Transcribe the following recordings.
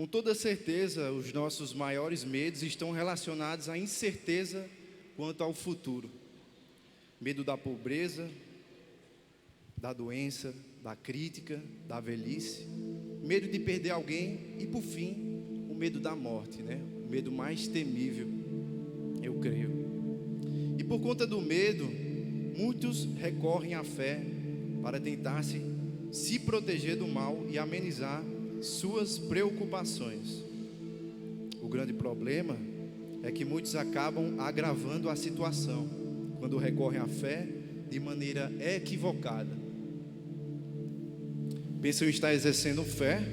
Com toda certeza, os nossos maiores medos estão relacionados à incerteza quanto ao futuro. Medo da pobreza, da doença, da crítica, da velhice, medo de perder alguém e, por fim, o medo da morte, né? O medo mais temível, eu creio. E por conta do medo, muitos recorrem à fé para tentar se proteger do mal e amenizar suas preocupações. O grande problema é que muitos acabam agravando a situação quando recorrem à fé de maneira equivocada. Pensam estar exercendo fé,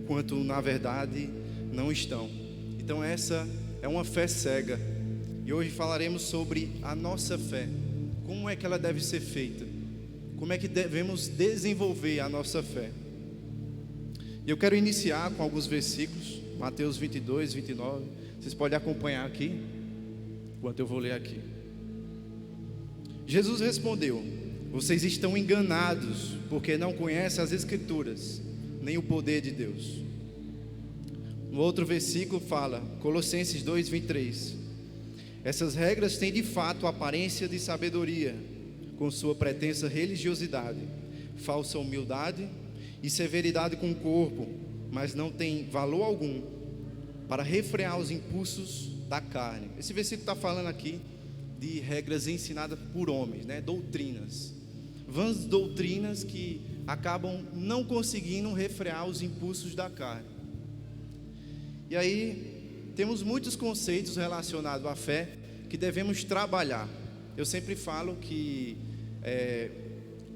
quanto na verdade não estão. Então essa é uma fé cega. E hoje falaremos sobre a nossa fé. Como é que ela deve ser feita? Como é que devemos desenvolver a nossa fé? E eu quero iniciar com alguns versículos, Mateus 22, 29. Vocês podem acompanhar aqui, enquanto eu vou ler aqui. Jesus respondeu: vocês estão enganados, porque não conhecem as Escrituras, nem o poder de Deus. No outro versículo fala, Colossenses 2, 23. Essas regras têm de fato aparência de sabedoria, com sua pretensa religiosidade, falsa humildade e severidade com o corpo, mas não tem valor algum para refrear os impulsos da carne. Esse versículo está falando aqui de regras ensinadas por homens, né? Doutrinas, vãs doutrinas que acabam não conseguindo refrear os impulsos da carne. E aí temos muitos conceitos relacionados à fé que devemos trabalhar. Eu sempre falo que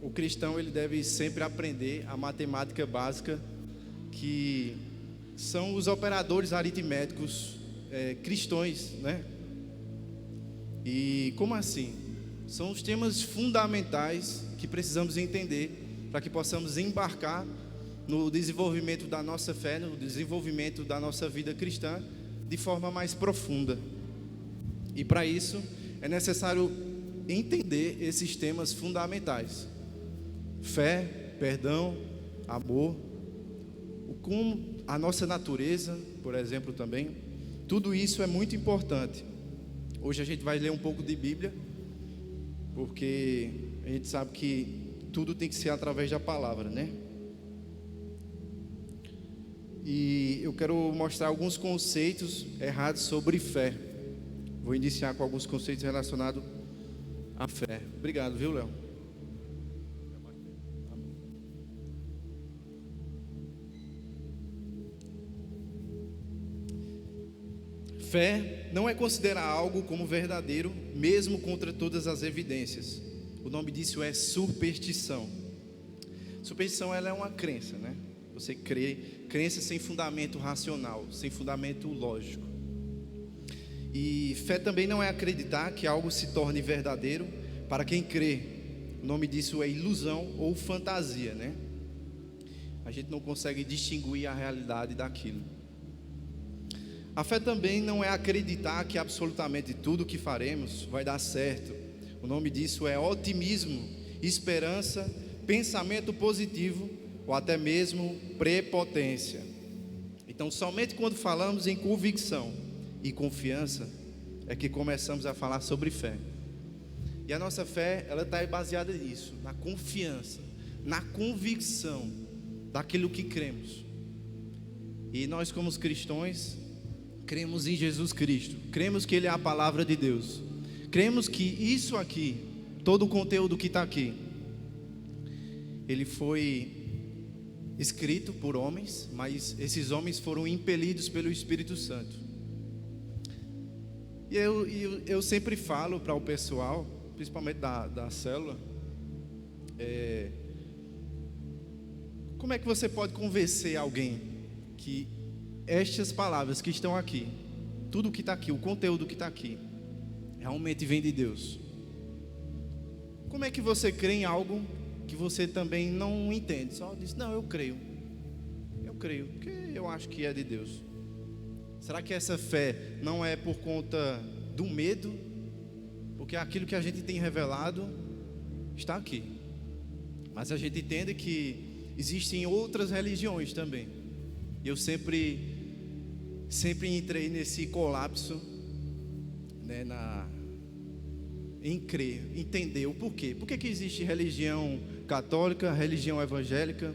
o cristão ele deve sempre aprender a matemática básica, que são os operadores aritméticos cristãos, né? E como assim? São os temas fundamentais que precisamos entender para que possamos embarcar no desenvolvimento da nossa fé, no desenvolvimento da nossa vida cristã de forma mais profunda. E para isso é necessário entender esses temas fundamentais: fé, perdão, amor, como a nossa natureza, por exemplo, também. Tudo isso é muito importante. Hoje a gente vai ler um pouco de Bíblia, porque a gente sabe que tudo tem que ser através da palavra, né? E eu quero mostrar alguns conceitos errados sobre fé. Vou iniciar com alguns conceitos relacionados à fé. Obrigado, viu, Léo? Fé não é considerar algo como verdadeiro, mesmo contra todas as evidências. O nome disso é superstição. Superstição, ela é uma crença, né? Você crê, crença sem fundamento racional, sem fundamento lógico. E fé também não é acreditar que algo se torne verdadeiro para quem crê. O nome disso é ilusão ou fantasia, né? A gente não consegue distinguir a realidade daquilo. A fé também não é acreditar que absolutamente tudo que faremos vai dar certo. O nome disso é otimismo, esperança, pensamento positivo ou até mesmo prepotência. Então, somente quando falamos em convicção e confiança é que começamos a falar sobre fé. E a nossa fé, ela está baseada nisso, na confiança, na convicção daquilo que cremos. E nós, como os cristãos, cremos em Jesus Cristo, cremos que Ele é a palavra de Deus, cremos que isso aqui, todo o conteúdo que está aqui, ele foi escrito por homens, mas esses homens foram impelidos pelo Espírito Santo. E eu sempre falo para o pessoal, principalmente da célula, como é que você pode convencer alguém que estas palavras que estão aqui, tudo que está aqui, o conteúdo que está aqui, realmente vem de Deus? Como é que você crê em algo que você também não entende? Só diz, não, eu creio, porque eu acho que é de Deus. Será que essa fé não é por conta do medo? Porque aquilo que a gente tem revelado está aqui, mas a gente entende que existem outras religiões também. E eu sempre sempre entrei nesse colapso, né, em crer, entender o porquê. Por que existe religião católica, religião evangélica,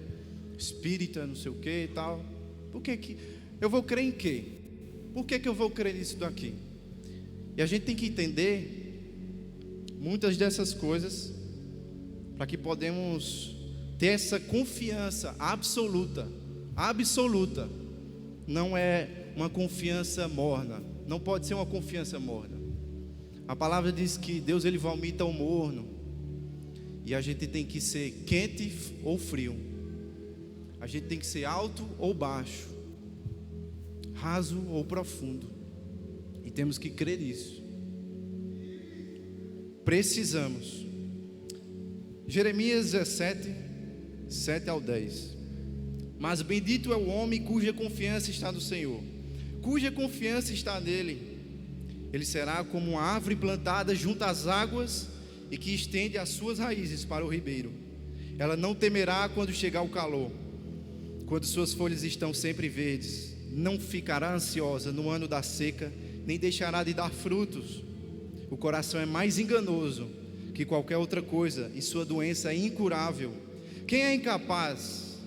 espírita, não sei o que e tal? Por que eu vou crer em quê? Por que eu vou crer nisso daqui? E a gente tem que entender muitas dessas coisas para que podemos ter essa confiança absoluta. Não é uma confiança morna. Não pode ser uma confiança morna. A palavra diz que Deus, ele vomita o morno. E a gente tem que ser quente ou frio. A gente tem que ser alto ou baixo, raso ou profundo. E temos que crer nisso. Precisamos. Jeremias 17, 7 ao 10. Mas bendito é o homem cuja confiança está no Senhor, cuja confiança está nele. Ele será como uma árvore plantada junto às águas e que estende as suas raízes para o ribeiro. Ela não temerá quando chegar o calor, quando suas folhas estão sempre verdes. Não ficará ansiosa no ano da seca, nem deixará de dar frutos. O coração é mais enganoso que qualquer outra coisa, e sua doença é incurável. Quem é capaz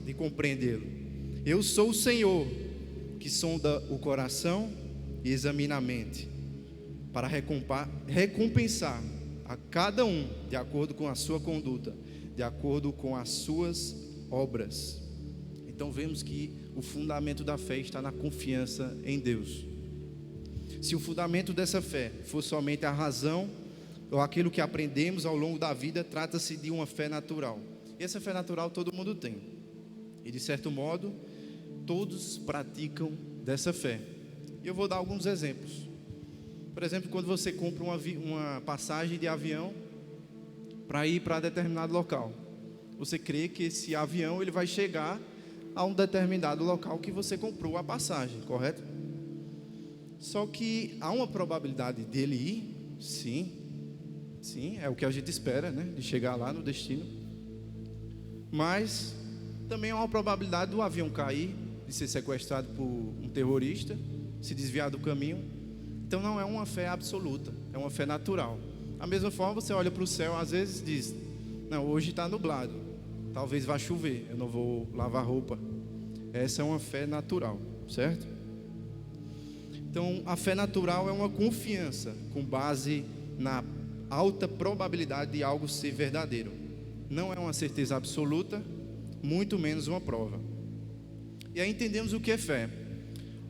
de compreendê-lo? Eu sou o Senhor, que sonda o coração e examina a mente, para recompensar a cada um de acordo com a sua conduta, de acordo com as suas obras. Então vemos que o fundamento da fé está na confiança em Deus. Se o fundamento dessa fé for somente a razão ou aquilo que aprendemos ao longo da vida, trata-se de uma fé natural. E essa fé natural todo mundo tem. E de certo modo, todos praticam dessa fé. E eu vou dar alguns exemplos. Por exemplo, quando você compra uma passagem de avião para ir para determinado local, você crê que esse avião ele vai chegar a um determinado local que você comprou a passagem, correto? Só que há uma probabilidade dele ir, sim, é o que a gente espera, né? De chegar lá no destino. Mas também há uma probabilidade do avião cair, de ser sequestrado por um terrorista, se desviar do caminho. Então não é uma fé absoluta, é uma fé natural. Da mesma forma, você olha para o céu, às vezes diz: não, hoje está nublado, talvez vá chover, eu não vou lavar roupa. Essa é uma fé natural, certo? Então a fé natural é uma confiança com base na alta probabilidade de algo ser verdadeiro. Não é uma certeza absoluta, muito menos uma prova. E aí entendemos o que é fé.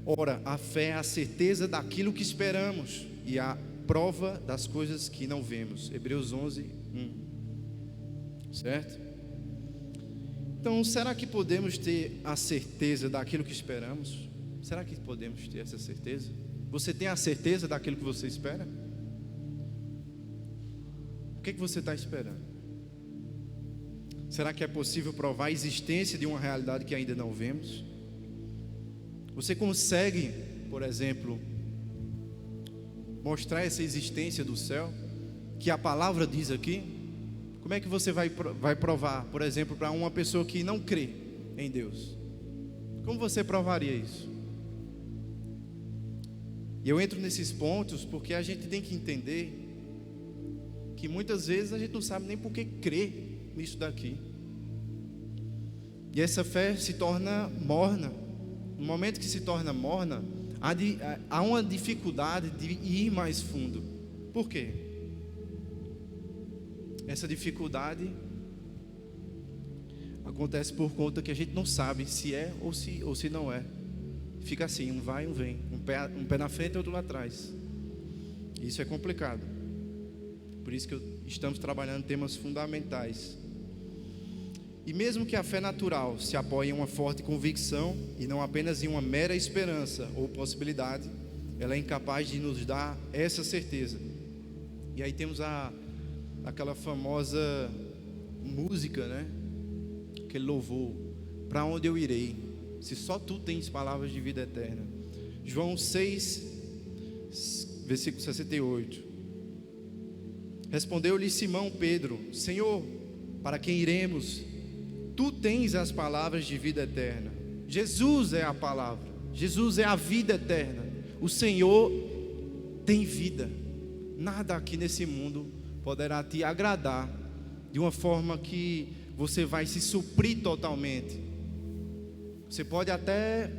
Ora, a fé é a certeza daquilo que esperamos e a prova das coisas que não vemos. Hebreus 11, 1. Certo? Então, será que podemos ter a certeza daquilo que esperamos? Será que podemos ter essa certeza? Você tem a certeza daquilo que você espera? O que você está esperando? Será que é possível provar a existência de uma realidade que ainda não vemos? Você consegue, por exemplo, mostrar essa existência do céu, que a palavra diz aqui? Como é que você vai provar, por exemplo, para uma pessoa que não crê em Deus? Como você provaria isso? E eu entro nesses pontos porque a gente tem que entender que muitas vezes a gente não sabe nem por que crer nisso daqui. E essa fé se torna morna. No momento que se torna morna, há uma dificuldade de ir mais fundo. Por quê? Essa dificuldade acontece por conta que a gente não sabe se é ou se não é. Fica assim, um vai e um vem, um pé na frente e outro lá atrás. Isso é complicado. Por isso que estamos trabalhando temas fundamentais. E mesmo que a fé natural se apoie em uma forte convicção e não apenas em uma mera esperança ou possibilidade, ela é incapaz de nos dar essa certeza. E aí temos aquela famosa música, né? Aquele louvor: para onde eu irei, se só tu tens palavras de vida eterna. João 6, versículo 68. Respondeu-lhe Simão Pedro: Senhor, para quem iremos? Tu tens as palavras de vida eterna. Jesus é a palavra. Jesus é a vida eterna. O Senhor tem vida. Nada aqui nesse mundo poderá te agradar de uma forma que você vai se suprir totalmente. Você pode até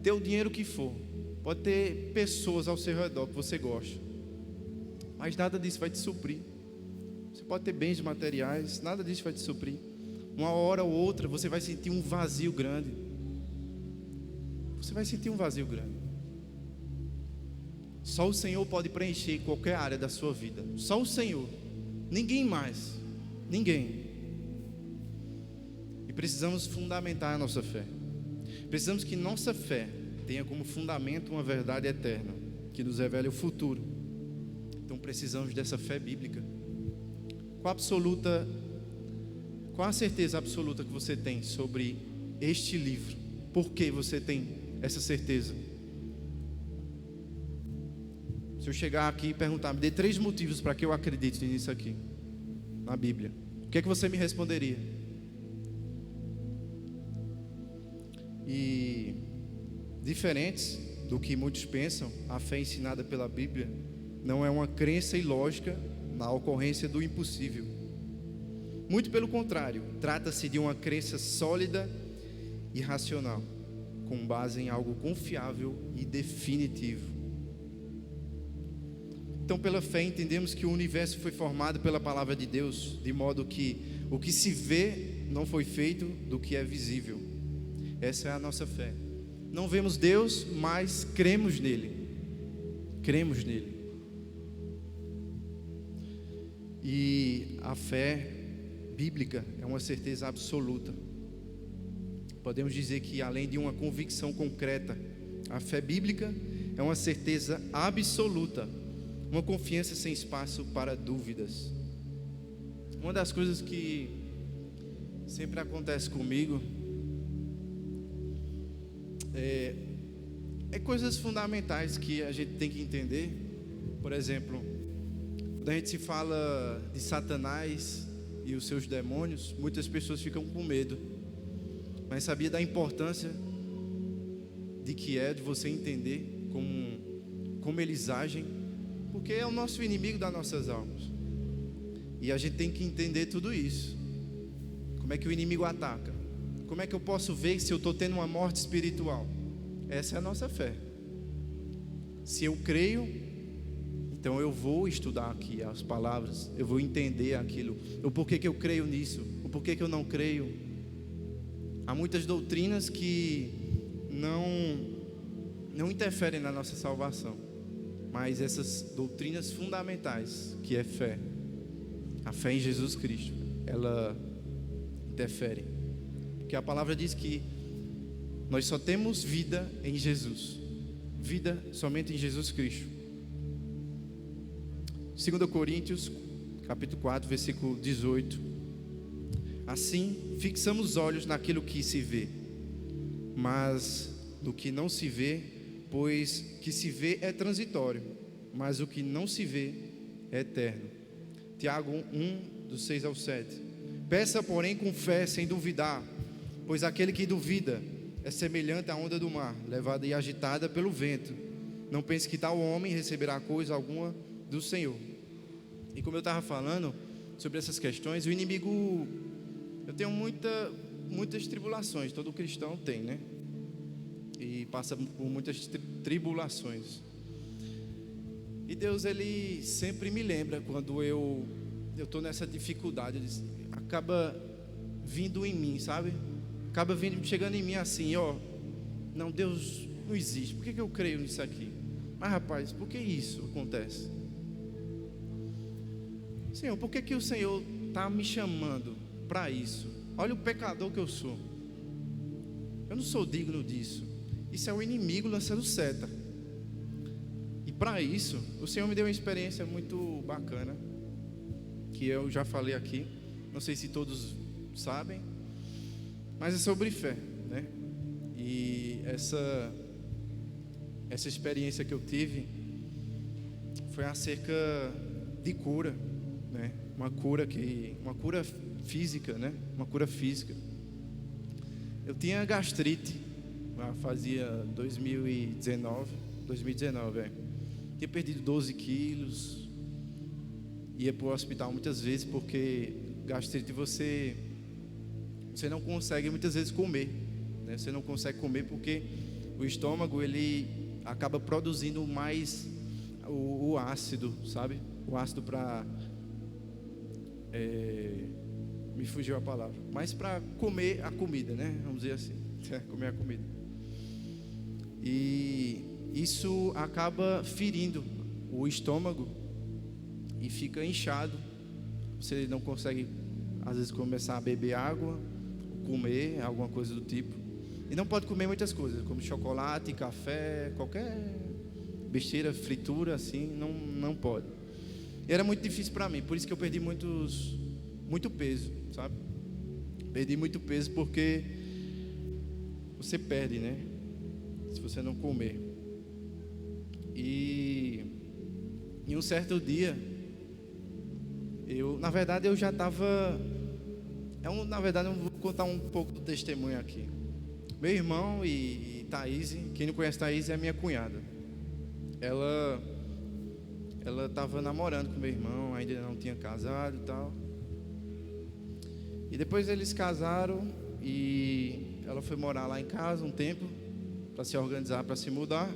ter o dinheiro que for, pode ter pessoas ao seu redor que você gosta, mas nada disso vai te suprir. Você pode ter bens materiais, nada disso vai te suprir. Uma hora ou outra você vai sentir um vazio grande. Você vai sentir um vazio grande. Só o Senhor pode preencher qualquer área da sua vida. Só o Senhor. Ninguém mais. Ninguém. E precisamos fundamentar a nossa fé. Precisamos que nossa fé tenha como fundamento uma verdade eterna, que nos revele o futuro. Então precisamos dessa fé bíblica. Qual a certeza absoluta que você tem sobre este livro? Por que você tem essa certeza? Se eu chegar aqui e perguntar, me dê 3 motivos para que eu acredite nisso aqui, na Bíblia, o que é que você me responderia? E diferentes do que muitos pensam, a fé ensinada pela Bíblia não é uma crença ilógica na ocorrência do impossível. Muito pelo contrário, trata-se de uma crença sólida e racional, com base em algo confiável e definitivo. Então, pela fé, entendemos que o universo foi formado pela palavra de Deus, de modo que o que se vê não foi feito do que é visível. Essa é a nossa fé. Não vemos Deus, mas cremos nele. Cremos nele. E a fé bíblica é uma certeza absoluta. Podemos dizer que, além de uma convicção concreta, a fé bíblica é uma certeza absoluta, uma confiança sem espaço para dúvidas. Uma das coisas que sempre acontece comigo é coisas fundamentais que a gente tem que entender. Por exemplo, quando a gente se fala de Satanás e os seus demônios, muitas pessoas ficam com medo. Mas sabia da importância de você entender como eles agem? Porque é o nosso inimigo das nossas almas. E a gente tem que entender tudo isso. Como é que o inimigo ataca? Como é que eu posso ver se eu estou tendo uma morte espiritual? Essa é a nossa fé. Se eu creio, então eu vou estudar aqui as palavras, eu vou entender aquilo, o porquê que eu creio nisso, o porquê que eu não creio. Há muitas doutrinas que não interferem na nossa salvação, mas essas doutrinas fundamentais, que é fé, a fé em Jesus Cristo, ela interfere. Porque a palavra diz que nós só temos vida em Jesus, vida somente em Jesus Cristo. 2 Coríntios, capítulo 4, versículo 18. Assim, fixamos os olhos naquilo que se vê, mas do que não se vê, pois que se vê é transitório, mas o que não se vê é eterno. Tiago 1, do 6 ao 7. Peça, porém, com fé, sem duvidar, pois aquele que duvida é semelhante à onda do mar, levada e agitada pelo vento. Não pense que tal homem receberá coisa alguma do Senhor. E como eu estava falando sobre essas questões, o inimigo, eu tenho muitas tribulações, todo cristão tem, né? E passa por muitas tribulações. E Deus, Ele sempre me lembra quando eu estou nessa dificuldade, Ele acaba vindo em mim, sabe? Acaba chegando em mim assim, ó, não, Deus não existe, por que eu creio nisso aqui? Mas rapaz, por que isso acontece? Senhor, por que o Senhor está me chamando para isso? Olha o pecador que eu sou. Eu não sou digno disso. Isso é o inimigo lançando seta. E para isso, o Senhor me deu uma experiência muito bacana, que eu já falei aqui, não sei se todos sabem, mas é sobre fé, né? E essa experiência que eu tive foi acerca de cura, né? Uma cura física, né? Uma cura física. Eu tinha gastrite fazia 2019, tinha perdido 12 quilos, ia para o hospital muitas vezes, porque gastrite você não consegue muitas vezes comer, né? Você não consegue comer porque o estômago, ele acaba produzindo mais o ácido, sabe? O ácido para... me fugiu a palavra, mas para comer a comida, né? Vamos dizer assim, comer a comida. E isso acaba ferindo o estômago e fica inchado. Você não consegue, às vezes, começar a beber água, comer alguma coisa do tipo. E não pode comer muitas coisas, como chocolate, café, qualquer besteira, fritura, assim, não pode. E era muito difícil para mim, por isso que eu perdi muito peso, sabe? Perdi muito peso porque você perde, né? Se você não comer. E em um certo dia, na verdade eu já estava... na verdade eu vou contar um pouco do testemunho aqui. Meu irmão e Thaís, quem não conhece Thaís é a minha cunhada. Ela estava namorando com meu irmão, ainda não tinha casado e tal. E depois eles casaram e ela foi morar lá em casa um tempo para se organizar, para se mudar.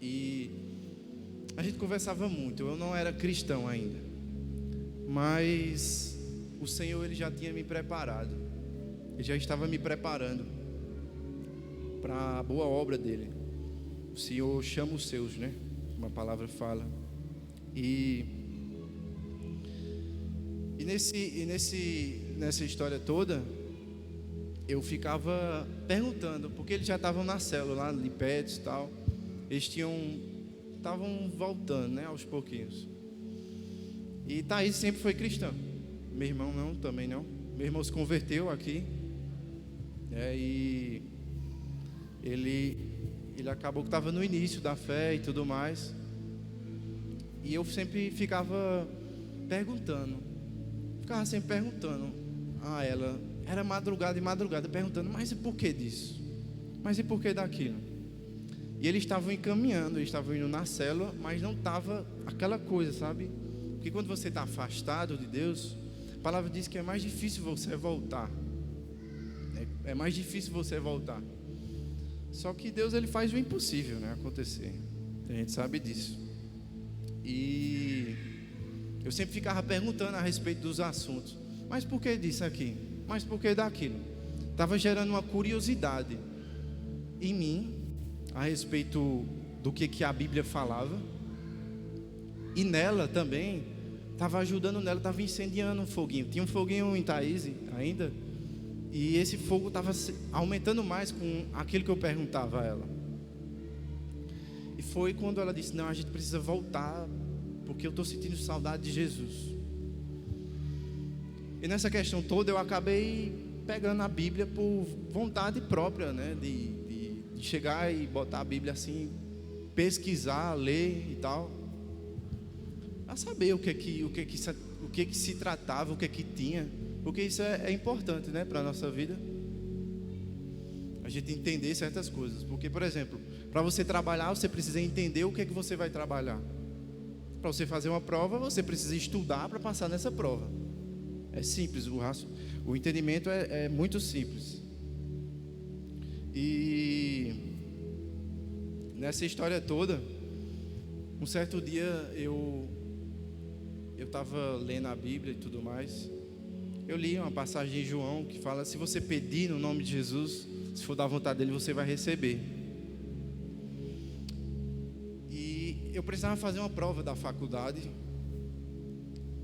E a gente conversava muito. Eu não era cristão ainda, mas o Senhor, ele já tinha me preparado. Ele já estava me preparando para a boa obra dele. O Senhor chama os seus, né? Uma palavra fala. E nessa história toda, eu ficava perguntando, porque eles já estavam na célula lá de Pets e tal. Eles estavam voltando, né, aos pouquinhos. E Thaís sempre foi cristã. Meu irmão não, também não. Meu irmão se converteu aqui, e ele acabou que estava no início da fé e tudo mais. E eu sempre ficava sempre perguntando a ela. Era madrugada e madrugada, perguntando: mas e por que disso? Mas e por que daquilo? E eles estavam encaminhando, eles estavam indo na célula, mas não estava aquela coisa, sabe? Porque quando você está afastado de Deus, a palavra diz que é mais difícil você voltar. É mais difícil você voltar. Só que Deus, ele faz o impossível, né, acontecer. A gente sabe disso. E eu sempre ficava perguntando a respeito dos assuntos. Mas por que disso aqui? Mas por que daquilo? Estava gerando uma curiosidade em mim a respeito do que a Bíblia falava. E nela também, estava ajudando nela, estava incendiando um foguinho. Tinha um foguinho em Thaís ainda. E esse fogo estava aumentando mais com aquilo que eu perguntava a ela. E foi quando ela disse: não, a gente precisa voltar, porque eu estou sentindo saudade de Jesus. E nessa questão toda eu acabei pegando a Bíblia por vontade própria, né? De chegar e botar a Bíblia assim, pesquisar, ler e tal, a saber o que se tratava, o que tinha. Porque isso é importante, né, para a nossa vida. A gente entender certas coisas. Porque, por exemplo, para você trabalhar, você precisa entender o que você vai trabalhar. Para você fazer uma prova, você precisa estudar para passar nessa prova. É simples, o entendimento é muito simples. E nessa história toda, um certo dia eu estava lendo a Bíblia e tudo mais. Eu li uma passagem de João que fala: se você pedir no nome de Jesus, se for da vontade dele, você vai receber. E eu precisava fazer uma prova da faculdade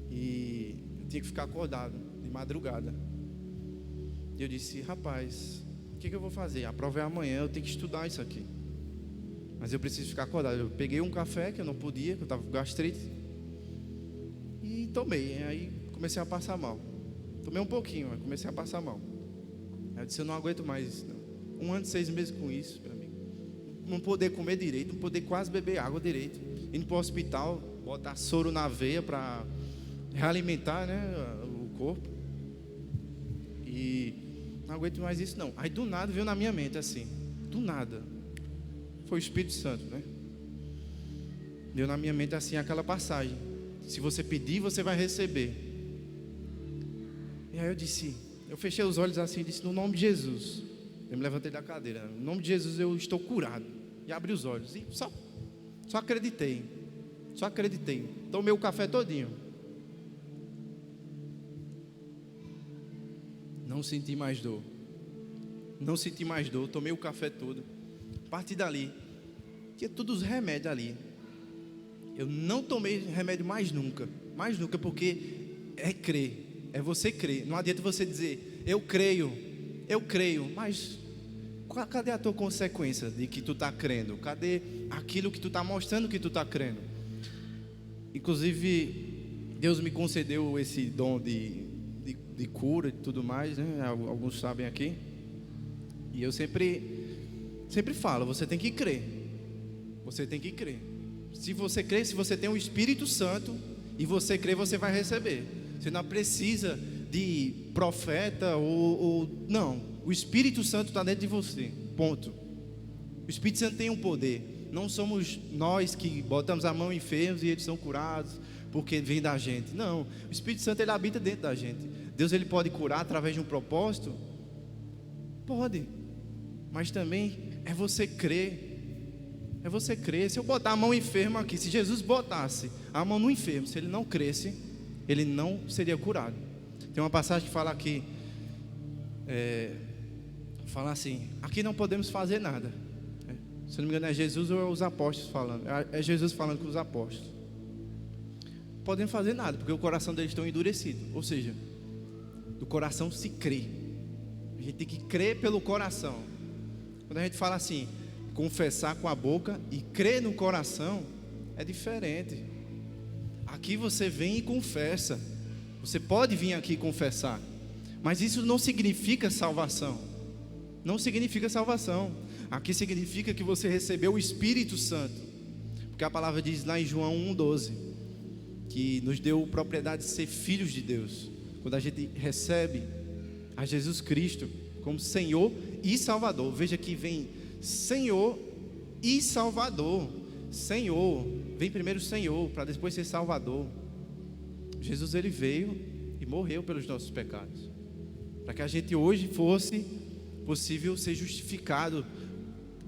e eu tinha que ficar acordado de madrugada. E eu disse: rapaz, o que eu vou fazer? A prova é amanhã, eu tenho que estudar isso aqui, mas eu preciso ficar acordado. Eu peguei um café que eu não podia, que eu estava com gastrite, e tomei. Aí comecei a passar mal. Tomei um pouquinho, mas comecei a passar mal. Aí eu disse: eu não aguento mais isso, não. 1 ano e 6 meses com isso para mim. Não poder comer direito, não poder quase beber água direito. Indo para o hospital, botar soro na veia para realimentar, né, o corpo. E não aguento mais isso não. Aí do nada veio na minha mente assim: do nada. Foi o Espírito Santo, né? Deu na minha mente assim aquela passagem: se você pedir, você vai receber. E aí eu fechei os olhos assim e disse: no nome de Jesus. Eu me levantei da cadeira: no nome de Jesus eu estou curado. E abri os olhos e só acreditei. Só acreditei. Tomei o café todinho. Não senti mais dor. Não senti mais dor. Tomei o café todo. A partir dali, tinha todos os remédios ali. Eu não tomei remédio mais nunca. Mais nunca, porque é crer. É você crer. Não adianta você dizer: eu creio, mas cadê a tua consequência de que tu está crendo? Cadê aquilo que tu está mostrando que tu está crendo? Inclusive, Deus me concedeu esse dom de cura e tudo mais, né? Alguns sabem aqui. E eu sempre falo: você tem que crer. Você tem que crer. Se você crer, se você tem o Espírito Santo e você crer, você vai receber. Você não precisa de profeta não. O Espírito Santo está dentro de você. Ponto. O Espírito Santo tem um poder. Não somos nós que botamos a mão em enfermos e eles são curados porque vem da gente. Não. O Espírito Santo, ele habita dentro da gente. Deus, ele pode curar através de um propósito? Pode. Mas também é você crer. É você crer. Se eu botar a mão enferma aqui, se Jesus botasse a mão no enfermo, se ele não cresce, ele não seria curado. Tem uma passagem que fala aqui, fala assim: aqui não podemos fazer nada. Se não me engano é Jesus ou é os apóstolos falando. É Jesus falando com os apóstolos. Não podemos fazer nada, porque o coração deles está endurecido. Ou seja, do coração se crê. A gente tem que crer pelo coração. Quando a gente fala assim, confessar com a boca e crer no coração, é diferente. Aqui você vem e confessa. Você pode vir aqui confessar, mas isso não significa salvação. Não significa salvação. Aqui significa que você recebeu o Espírito Santo, porque a palavra diz lá em João 1,12 que nos deu propriedade de ser filhos de Deus. Quando a gente recebe a Jesus Cristo como Senhor e Salvador. Veja que vem Senhor e Salvador. Senhor, vem primeiro Senhor, para depois ser Salvador. Jesus, ele veio e morreu pelos nossos pecados, para que a gente hoje fosse possível ser justificado,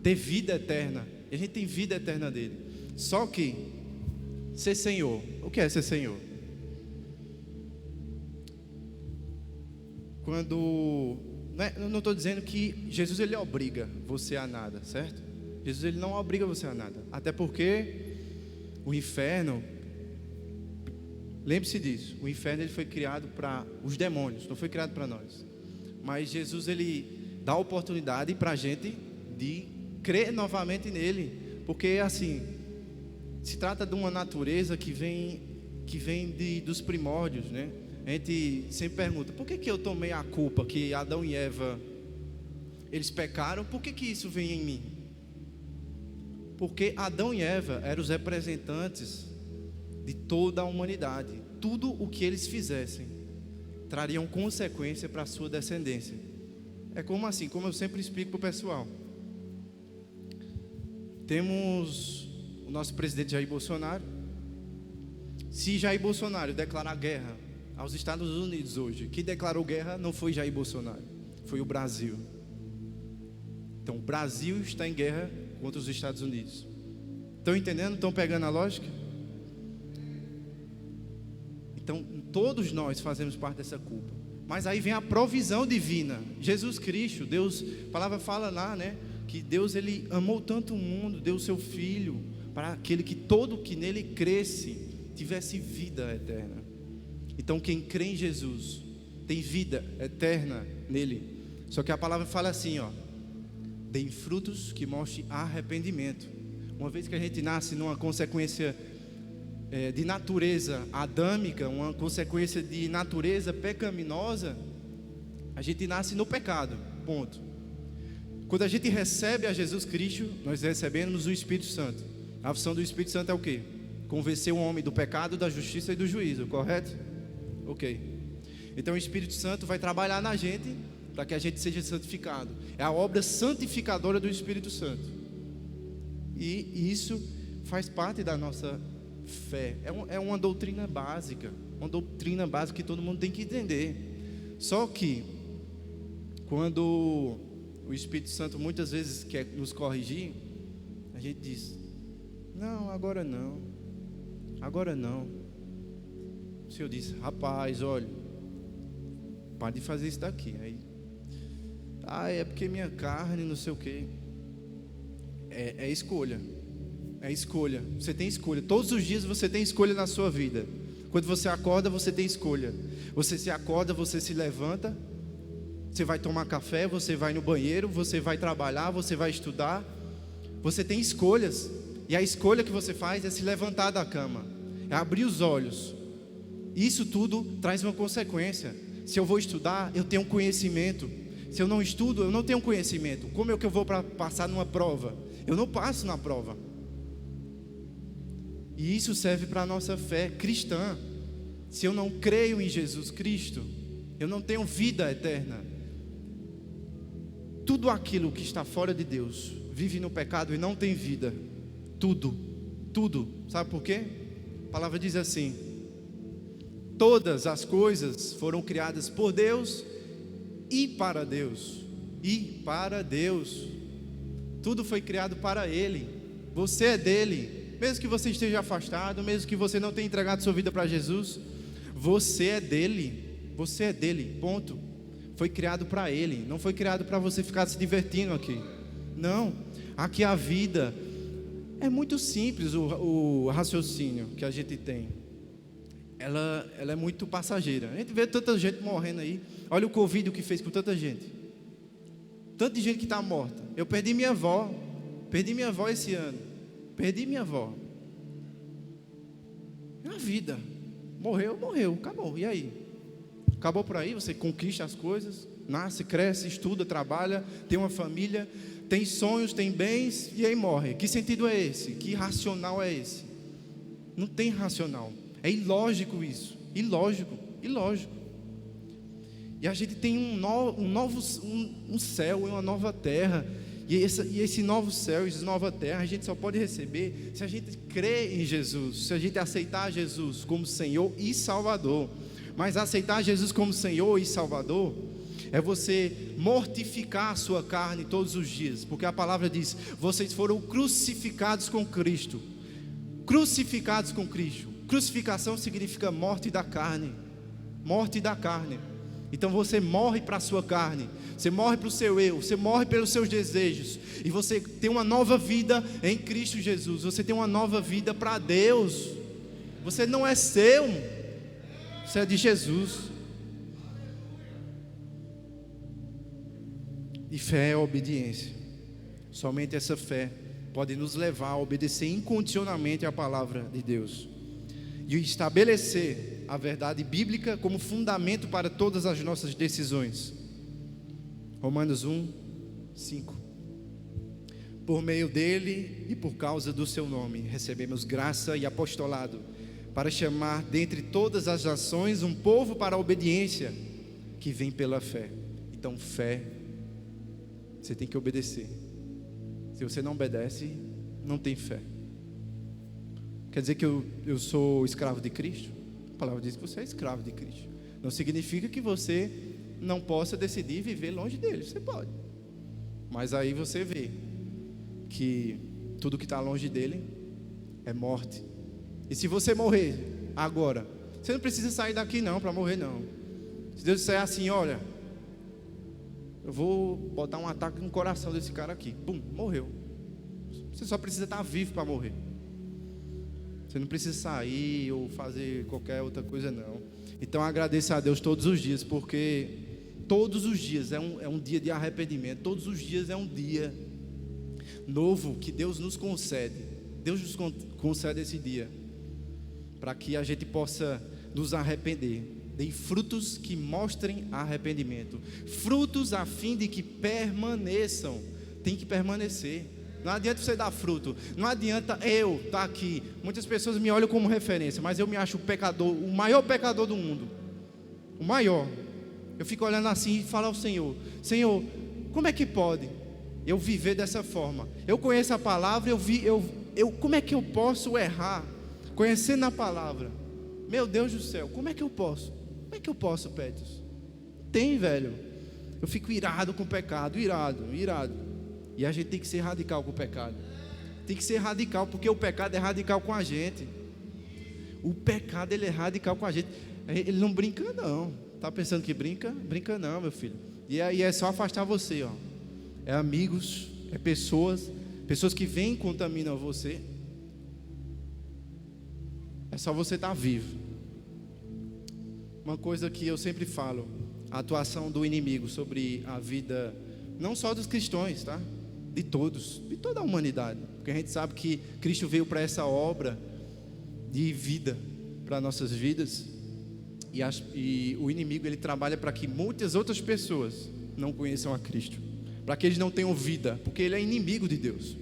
ter vida eterna. E a gente tem vida eterna dele. Só que ser Senhor, o que é ser Senhor? Quando eu não estou dizendo que Jesus, ele obriga você a nada, certo? Jesus, ele não obriga você a nada. Até porque o inferno, lembre-se disso, o inferno, ele foi criado para os demônios, não foi criado para nós. Mas Jesus, ele dá a oportunidade para a gente de crer novamente nele. Porque assim, se trata de uma natureza que vem dos primórdios, né? A gente sempre pergunta: por que eu tomei a culpa que Adão e Eva, eles pecaram? Por que isso vem em mim? Porque Adão e Eva eram os representantes de toda a humanidade. Tudo o que eles fizessem trariam consequência para a sua descendência. É como assim, como eu sempre explico para o pessoal. Temos o nosso presidente Jair Bolsonaro. Se Jair Bolsonaro declarar guerra aos Estados Unidos hoje, quem declarou guerra não foi Jair Bolsonaro, foi o Brasil. Então o Brasil está em guerra contra os Estados Unidos. Estão entendendo? Estão pegando a lógica? Então todos nós fazemos parte dessa culpa. Mas aí vem a provisão divina. Jesus Cristo, Deus, a palavra fala lá, né? Que Deus, ele amou tanto o mundo, deu o seu Filho, para aquele que todo que nele cresce, tivesse vida eterna. Então quem crê em Jesus, tem vida eterna nele. Só que a palavra fala assim, ó: deem frutos que mostrem arrependimento. Uma vez que a gente nasce numa consequência de natureza adâmica, uma consequência de natureza pecaminosa, a gente nasce no pecado, ponto. Quando a gente recebe a Jesus Cristo, nós recebemos o Espírito Santo. A função do Espírito Santo é o quê? Convencer o homem do pecado, da justiça e do juízo, correto? Ok. Então o Espírito Santo vai trabalhar na gente para que a gente seja santificado. É a obra santificadora do Espírito Santo. E isso faz parte da nossa fé. É uma doutrina básica. Uma doutrina básica que todo mundo tem que entender. Só que, quando o Espírito Santo muitas vezes quer nos corrigir, a gente diz: não, agora não. Agora não. O Senhor diz: rapaz, olha, para de fazer isso daqui. Aí, é porque minha carne, não sei o quê. É escolha. É escolha. Você tem escolha. Todos os dias você tem escolha na sua vida. Quando você acorda, você tem escolha. Você se acorda, você se levanta, você vai tomar café, você vai no banheiro, você vai trabalhar, você vai estudar. Você tem escolhas. E a escolha que você faz é se levantar da cama, é abrir os olhos. Isso tudo traz uma consequência. Se eu vou estudar, eu tenho conhecimento. Se eu não estudo, eu não tenho conhecimento. Como é que eu vou passar numa prova? Eu não passo na prova. E isso serve para a nossa fé cristã. Se eu não creio em Jesus Cristo, eu não tenho vida eterna. Tudo aquilo que está fora de Deus vive no pecado e não tem vida. Tudo. Sabe por quê? A palavra diz assim: todas as coisas foram criadas por Deus e para Deus. E para Deus. Tudo foi criado para Ele. Você é dele. Mesmo que você esteja afastado, mesmo que você não tenha entregado sua vida para Jesus, você é dele. Você é dele, ponto. Foi criado para Ele. Não foi criado para você ficar se divertindo aqui. Não. Aqui a vida é muito simples, o raciocínio que a gente tem. Ela é muito passageira. A gente vê tanta gente morrendo aí. Olha o Covid, o que fez com tanta gente. Tanta gente que está morta. Eu perdi minha avó esse ano. Perdi minha avó. É a vida. Morreu, acabou. E aí? Acabou por aí, você conquista as coisas, nasce, cresce, estuda, trabalha, tem uma família, tem sonhos, tem bens, e aí morre. Que sentido é esse? Que racional é esse? Não tem racional. É ilógico isso. Ilógico. E a gente tem um céu e uma nova terra. E esse novo céu e essa nova terra a gente só pode receber se a gente crer em Jesus, se a gente aceitar Jesus como Senhor e Salvador. Mas aceitar Jesus como Senhor e Salvador é você mortificar a sua carne todos os dias, porque a palavra diz: vocês foram crucificados com Cristo. Crucificados com Cristo. Crucificação significa morte da carne. Morte da carne. Então você morre para a sua carne, você morre para o seu eu, você morre pelos seus desejos, e você tem uma nova vida em Cristo Jesus. Você tem uma nova vida para Deus. Você não é seu, você é de Jesus. E fé é obediência. Somente essa fé pode nos levar a obedecer incondicionalmente à palavra de Deus e estabelecer a verdade bíblica como fundamento para todas as nossas decisões. Romanos 1:5. Por meio dele e por causa do seu nome recebemos graça e apostolado para chamar dentre todas as nações um povo para a obediência que vem pela fé. Então fé, você tem que obedecer. Se você não obedece, não tem fé. Quer dizer que eu sou escravo de Cristo? A palavra diz que você é escravo de Cristo. Não significa que você não possa decidir viver longe dele. Você pode. Mas aí você vê que tudo que está longe dele é morte. E se você morrer agora, você não precisa sair daqui não para morrer não. Se Deus disser assim: olha, eu vou botar um ataque no coração desse cara aqui, pum, morreu. Você só precisa estar vivo para morrer. Você não precisa sair ou fazer qualquer outra coisa não. Então agradeça a Deus todos os dias, porque todos os dias é um dia de arrependimento. Todos os dias é um dia novo que Deus nos concede. Deus nos concede esse dia para que a gente possa nos arrepender. Dê frutos que mostrem arrependimento, frutos a fim de que permaneçam. Tem que permanecer. Não adianta você dar fruto. Não adianta eu estar aqui. Muitas pessoas me olham como referência, mas eu me acho o pecador, o maior pecador do mundo. O maior. Eu fico olhando assim e falo ao Senhor: Senhor, como é que pode eu viver dessa forma? Eu conheço a palavra, como é que eu posso errar? Conhecendo a palavra, meu Deus do céu, como é que eu posso? Como é que eu posso, Petrus? Não tem, velho. Eu fico irado com o pecado, irado. E a gente tem que ser radical com o pecado. Tem que ser radical, porque o pecado é radical com a gente. O pecado, ele é radical com a gente. Ele não brinca não. Tá pensando que brinca? Brinca não, meu filho. E aí é só afastar você, ó. É amigos, é pessoas que vêm e contaminam você. É só você estar vivo. Uma coisa que eu sempre falo: a atuação do inimigo sobre a vida, não só dos cristãos, tá? De todos, de toda a humanidade. Porque a gente sabe que Cristo veio para essa obra de vida para nossas vidas. E o inimigo, ele trabalha para que muitas outras pessoas não conheçam a Cristo, para que eles não tenham vida, porque ele é inimigo de Deus.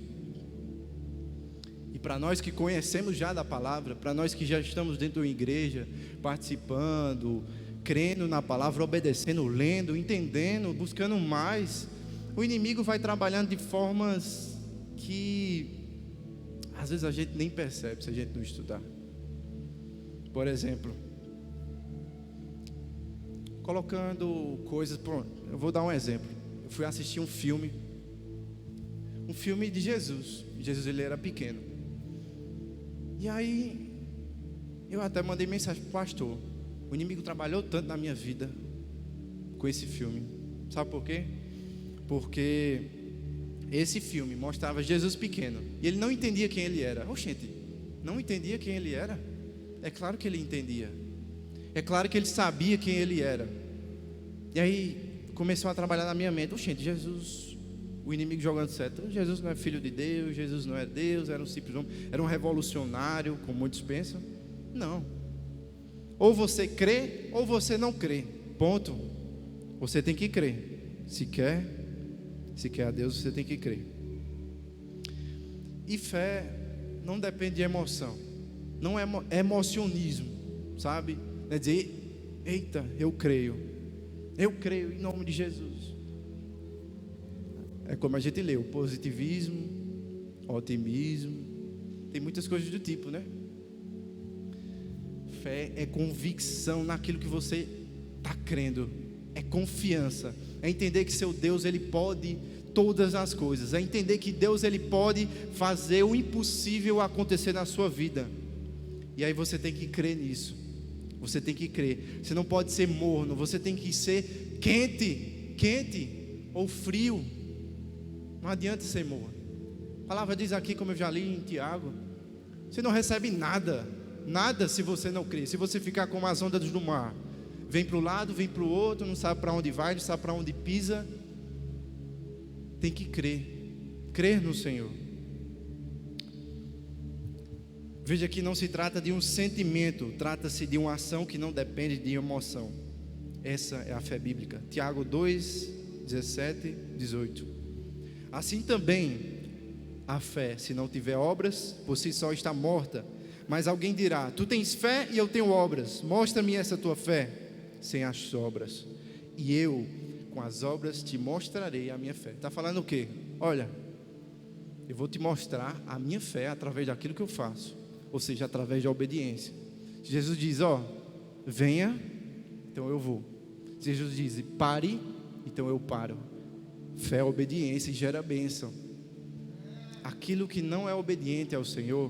E para nós que conhecemos já da palavra, para nós que já estamos dentro da igreja, participando, crendo na palavra, obedecendo, lendo, entendendo, buscando mais, o inimigo vai trabalhando de formas que às vezes a gente nem percebe se a gente não estudar. Por exemplo, colocando coisas, eu vou dar um exemplo. Eu fui assistir um filme de Jesus. Jesus, ele era pequeno. E aí eu até mandei mensagem para o pastor: o inimigo trabalhou tanto na minha vida com esse filme. Sabe por quê? Porque esse filme mostrava Jesus pequeno e ele não entendia quem ele era. Oxente, não entendia quem ele era? É claro que ele entendia. É claro que ele sabia quem ele era. E aí começou a trabalhar na minha mente: oxente, Jesus, o inimigo jogando certo. Jesus não é filho de Deus, Jesus não é Deus, era um simples homem, era um revolucionário, como muitos pensam. Não. Ou você crê, ou você não crê. Ponto. Você tem que crer. Se quer a Deus, você tem que crer. E fé não depende de emoção. Não é emocionismo, sabe? É dizer: eita, eu creio em nome de Jesus. É como a gente leu: positivismo, otimismo, tem muitas coisas do tipo, né? Fé é convicção naquilo que você está crendo, é confiança, é entender que seu Deus, ele pode todas as coisas, é entender que Deus, ele pode fazer o impossível acontecer na sua vida. E aí você tem que crer nisso. Você tem que crer. Você não pode ser morno, você tem que ser quente ou frio. Não adianta ser morno. A palavra diz aqui, como eu já li em Tiago: você não recebe nada se você não crer. Se você ficar como as ondas do mar, vem para o lado, vem para o outro, não sabe para onde vai, não sabe para onde pisa. Tem que crer no Senhor. Veja que não se trata de um sentimento, trata-se de uma ação que não depende de emoção. Essa é a fé bíblica. Tiago 2, 17, 18. Assim também a fé, se não tiver obras, por si só está morta. Mas alguém dirá: tu tens fé e eu tenho obras, mostra-me essa tua fé sem as obras, e eu com as obras te mostrarei a minha fé. Está falando o quê? Olha, eu vou te mostrar a minha fé através daquilo que eu faço, ou seja, através da obediência. Jesus diz: venha, então eu vou. Jesus diz: pare, então eu paro. Fé, obediência, gera bênção. Aquilo que não é obediente ao Senhor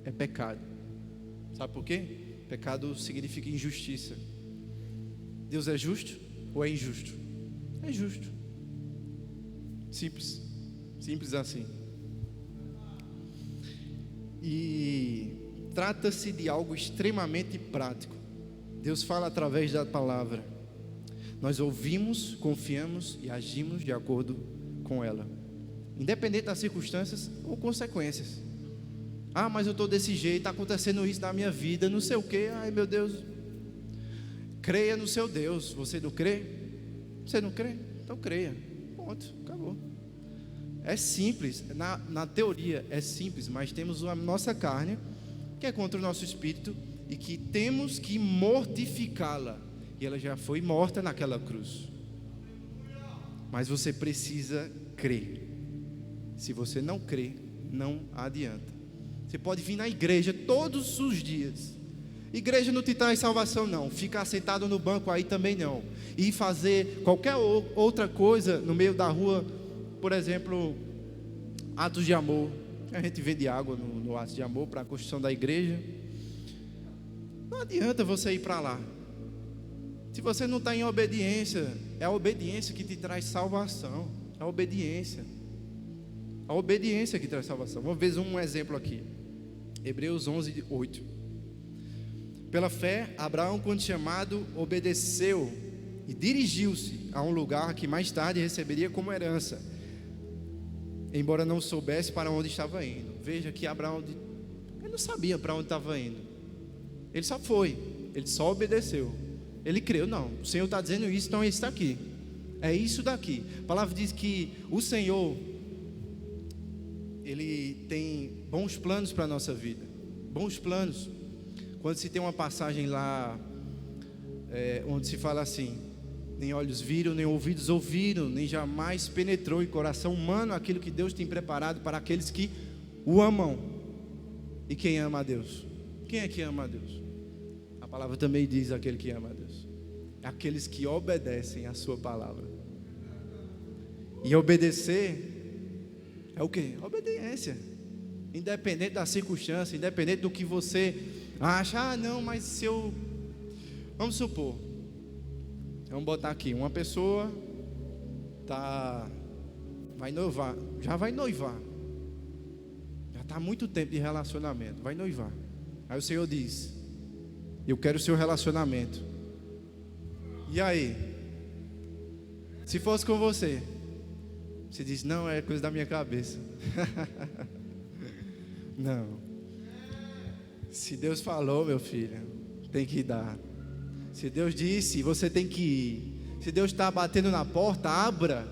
é pecado. Sabe por quê? Pecado significa injustiça. Deus é justo ou é injusto? É justo. Simples assim. E trata-se de algo extremamente prático. Deus fala através da palavra. Nós ouvimos, confiamos e agimos de acordo com ela, independente das circunstâncias ou consequências. Mas eu estou desse jeito, está acontecendo isso na minha vida, não sei o que. Ai meu Deus. Creia no seu Deus. Você não crê? Você não crê? Então creia. Ponto, acabou. É simples, na teoria é simples, mas temos a nossa carne, que é contra o nosso espírito, e que temos que mortificá-la, e ela já foi morta naquela cruz. Mas você precisa crer. Se você não crer, não adianta. Você pode vir na igreja todos os dias. Igreja não te traz salvação, não. Ficar sentado no banco aí também não. E fazer qualquer outra coisa no meio da rua, por exemplo, atos de amor. A gente vende água no ato de amor para a construção da igreja. Não adianta você ir para lá. Se você não está em obediência, é a obediência que te traz salvação. A obediência. A obediência que traz salvação. Vamos ver um exemplo aqui. Hebreus 11, 8. Pela fé, Abraão, quando chamado, obedeceu e dirigiu-se a um lugar que mais tarde receberia como herança, embora não soubesse para onde estava indo. Veja que Abraão, ele não sabia para onde estava indo. Ele só foi, ele só obedeceu. Ele creu, não, o Senhor está dizendo isso, então está aqui. É isso daqui. A palavra diz que o Senhor, Ele tem bons planos para a nossa vida. Bons planos. Quando se tem uma passagem lá, onde se fala assim: nem olhos viram, nem ouvidos ouviram, nem jamais penetrou em coração humano aquilo que Deus tem preparado para aqueles que o amam. E quem ama a Deus? Quem é que ama a Deus? A palavra também diz aquele que ama a Deus. Aqueles que obedecem a sua palavra. E obedecer é o quê? Obediência. Independente da circunstância, independente do que você acha. Não, mas se eu... Vamos supor, vamos botar aqui, uma pessoa vai noivar, já vai noivar, já está há muito tempo de relacionamento, vai noivar. Aí o Senhor diz: eu quero o seu relacionamento. E aí? Se fosse com você, você diz: não, é coisa da minha cabeça. Não. Se Deus falou, meu filho, tem que dar. Se Deus disse, você tem que ir. Se Deus está batendo na porta, abra,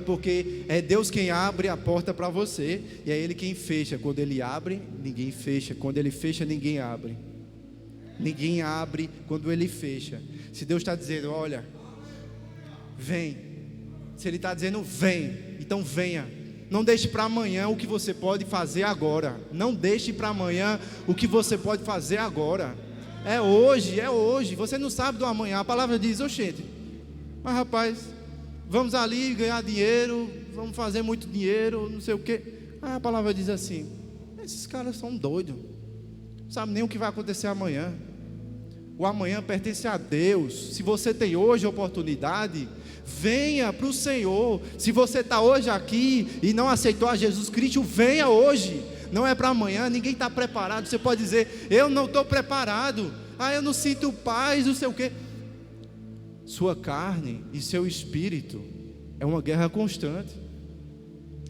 porque é Deus quem abre a porta para você, e é Ele quem fecha. Quando Ele abre, ninguém fecha. Quando Ele fecha, ninguém abre. Ninguém abre quando Ele fecha. Se Deus está dizendo: olha, vem. Se Ele está dizendo: vem, então venha. Não deixe para amanhã o que você pode fazer agora. Não deixe para amanhã o que você pode fazer agora. É hoje, é hoje. Você não sabe do amanhã. A palavra diz: oxente, mas rapaz, vamos ali ganhar dinheiro, vamos fazer muito dinheiro, não sei o quê. Aí a palavra diz assim: esses caras são doidos, não sabem nem o que vai acontecer amanhã. O amanhã pertence a Deus. Se você tem hoje a oportunidade, venha para o Senhor. Se você está hoje aqui e não aceitou a Jesus Cristo, venha hoje. Não é para amanhã, ninguém está preparado. Você pode dizer: eu não estou preparado, eu não sinto paz, não sei o quê. Sua carne e seu espírito é uma guerra constante.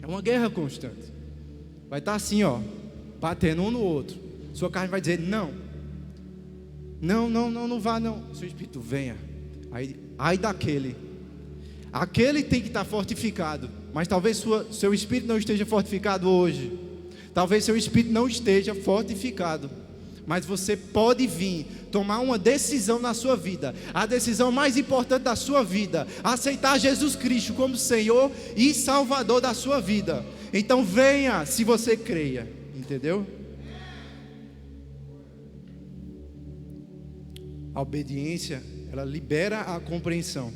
É uma guerra constante. Vai estar assim, batendo um no outro. Sua carne vai dizer: não vá não. Seu espírito: venha. Aí daquele. Aquele tem que estar fortificado. Mas talvez seu espírito não esteja fortificado hoje. Talvez seu espírito não esteja fortificado. Mas você pode vir tomar uma decisão na sua vida. A decisão mais importante da sua vida: aceitar Jesus Cristo como Senhor e Salvador da sua vida. Então venha, se você creia. Entendeu? A obediência, ela libera a compreensão.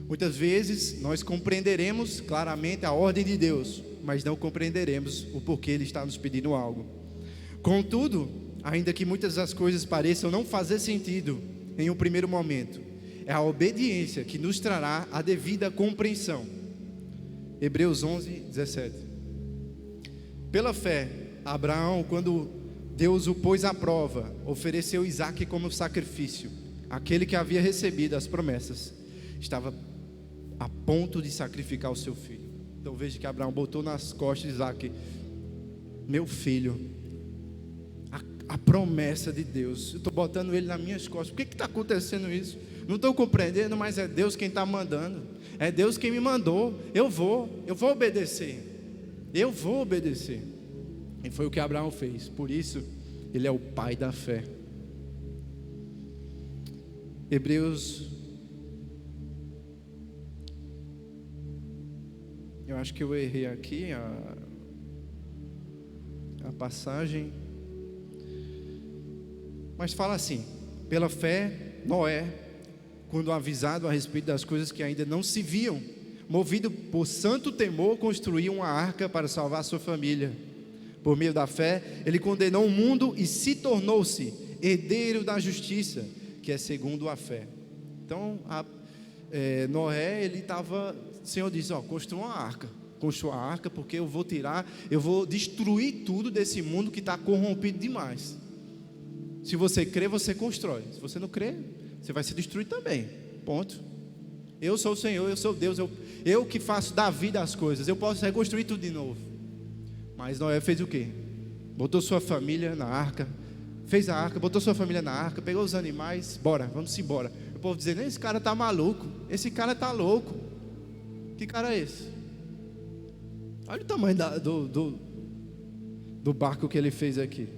Muitas vezes nós compreenderemos claramente a ordem de Deus, mas não compreenderemos o porquê Ele está nos pedindo algo. Contudo, ainda que muitas das coisas pareçam não fazer sentido em um primeiro momento, é a obediência que nos trará a devida compreensão. Hebreus 11, 17. Pela fé, Abraão, quando Deus o pôs à prova, ofereceu Isaque como sacrifício. Aquele que havia recebido as promessas estava a ponto de sacrificar o seu filho. Então veja que Abraão botou nas costas de Isaque: meu filho, a promessa de Deus, eu estou botando ele nas minhas costas. Por que está acontecendo isso? Não estou compreendendo, mas é Deus quem está mandando. É Deus quem me mandou. Eu vou obedecer. Eu vou obedecer. E foi o que Abraão fez. Por isso, ele é o pai da fé. Hebreus, eu acho que eu errei aqui a passagem, mas fala assim: pela fé, Noé, quando avisado a respeito das coisas que ainda não se viam, movido por santo temor, construiu uma arca para salvar sua família. Por meio da fé, ele condenou o mundo e se tornou-se herdeiro da justiça, que é segundo a fé. Então, Noé, o Senhor disse: construa uma arca. Construa a arca, porque eu vou destruir tudo desse mundo que está corrompido demais. Se você crê, você constrói. Se você não crê, você vai se destruir também. Ponto. Eu sou o Senhor, eu sou Deus, eu que faço da vida as coisas. Eu posso reconstruir tudo de novo. Mas Noé fez o quê? Botou sua família na arca, fez a arca, botou sua família na arca, pegou os animais, bora, vamos embora. O povo dizendo: esse cara está maluco, esse cara está louco. Que cara é esse? Olha o tamanho do barco que ele fez aqui.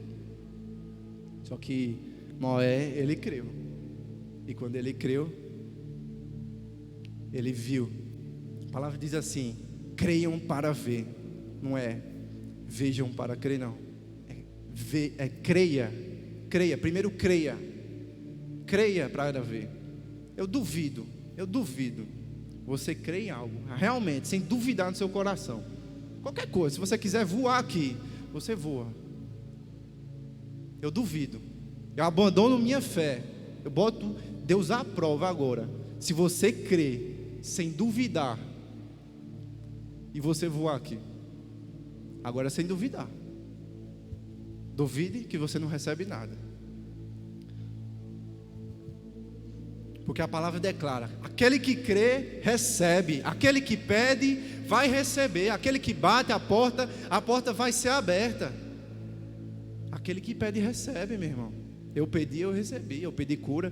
Só que Noé, ele creu. E quando ele creu, ele viu. A palavra diz assim: creiam para ver. Não é vejam para crer, não. Creia. Primeiro creia. Creia para ver. Eu duvido. Você crê em algo, realmente, sem duvidar no seu coração. Qualquer coisa, se você quiser voar aqui, você voa. Eu duvido. Eu abandono minha fé. Eu boto Deus à prova agora. Se você crê, sem duvidar, e você voar aqui. Agora, sem duvidar. Duvide que você não recebe nada. Porque a palavra declara: aquele que crê, recebe. Aquele que pede, vai receber. Aquele que bate a porta vai ser aberta. Aquele que pede, recebe, meu irmão. Eu pedi, eu recebi. Eu pedi cura.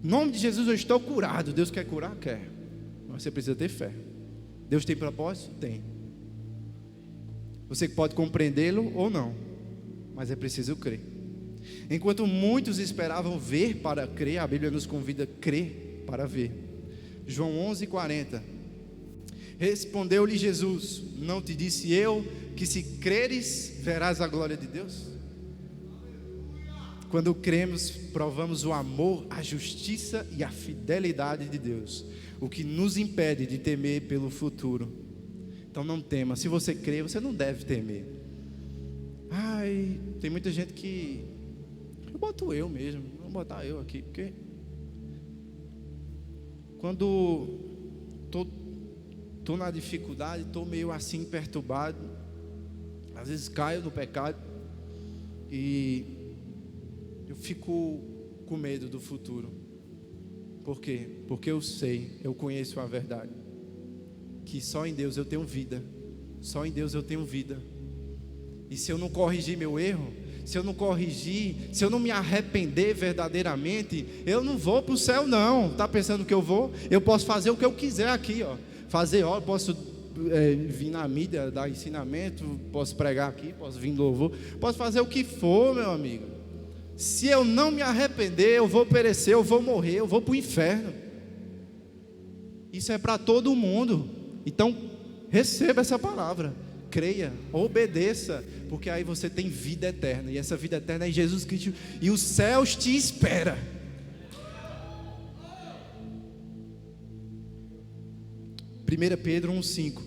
Em nome de Jesus eu estou curado. Deus quer curar? Quer. Mas você precisa ter fé. Deus tem propósito? Tem. Você pode compreendê-lo ou não, mas é preciso crer. Enquanto muitos esperavam ver para crer, a Bíblia nos convida a crer para ver. João 11:40. Respondeu-lhe Jesus: não te disse eu que se creres, verás a glória de Deus? Quando cremos, provamos o amor, a justiça e a fidelidade de Deus, o que nos impede de temer pelo futuro. Então não tema. Se você crê, você não deve temer. Tem muita gente que... eu boto eu mesmo. Vou botar eu aqui, porque... quando estou na dificuldade, estou meio assim perturbado, às vezes caio no pecado e eu fico com medo do futuro. Por quê? Porque eu conheço a verdade, que só em Deus eu tenho vida. Só em Deus eu tenho vida. E se eu não corrigir meu erro, se eu não me arrepender verdadeiramente, eu não vou para o céu não. Está pensando que eu vou? Eu posso fazer o que eu quiser aqui, posso vir na mídia, dar ensinamento, posso pregar aqui, posso vir louvor, posso fazer o que for, meu amigo. Se eu não me arrepender, eu vou perecer, eu vou morrer, eu vou para o inferno. Isso é para todo mundo. Então, receba essa palavra, creia, obedeça, porque aí você tem vida eterna, e essa vida eterna é em Jesus Cristo, e os céus te esperam. Primeira Pedro 1:5,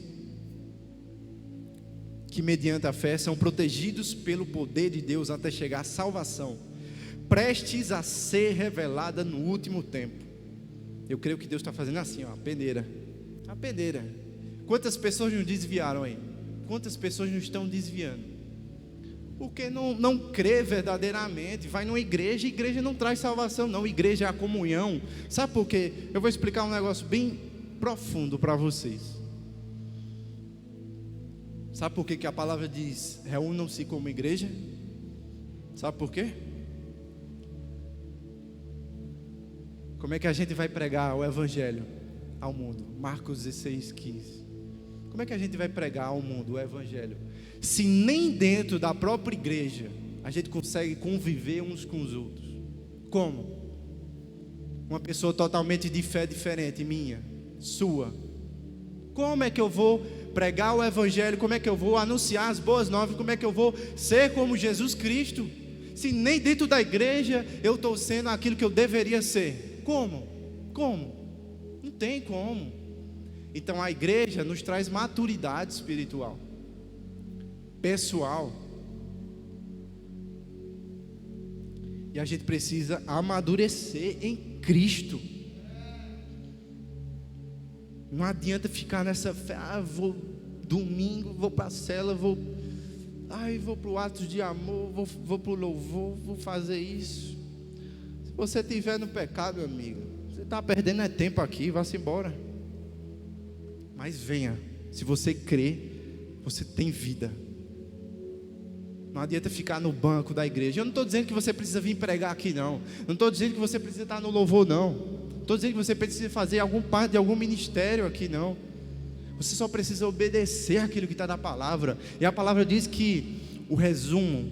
que mediante a fé são protegidos pelo poder de Deus até chegar à salvação, prestes a ser revelada no último tempo. Eu creio que Deus está fazendo assim, a peneira. Quantas pessoas nos desviaram aí? Quantas pessoas nos estão desviando? Porque não crê verdadeiramente. Vai numa igreja, e igreja não traz salvação não. Igreja é a comunhão. Sabe por quê? Eu vou explicar um negócio bem profundo para vocês. Sabe por que a palavra diz: reúnam-se como igreja? Sabe por quê? Como é que a gente vai pregar o evangelho ao mundo? Marcos 16:15. Como é que a gente vai pregar ao mundo o evangelho, se nem dentro da própria igreja a gente consegue conviver uns com os outros? Como? uma pessoa totalmente de fé diferente, minha, sua. Como é que eu vou pregar o evangelho? Como é que eu vou anunciar as boas novas? Como é que eu vou ser como Jesus Cristo? Se nem dentro da igreja eu estou sendo aquilo que eu deveria ser. Como? Não tem como. Então a igreja nos traz maturidade espiritual, pessoal. E a gente precisa amadurecer em Cristo. Não adianta ficar nessa fé, vou domingo, vou para a cela, vou para o ato de amor, vou para o louvor, vou fazer isso. Se você estiver no pecado, meu amigo, você está perdendo tempo aqui, vá-se embora. Mas venha, se você crê, você tem vida. Não adianta ficar no banco da igreja. Eu não estou dizendo que você precisa vir pregar aqui, não. Não estou dizendo que você precisa estar no louvor, não. Estou dizendo que você precisa fazer algum parte de algum ministério aqui, não. Você só precisa obedecer aquilo que está na palavra. E a palavra diz que o resumo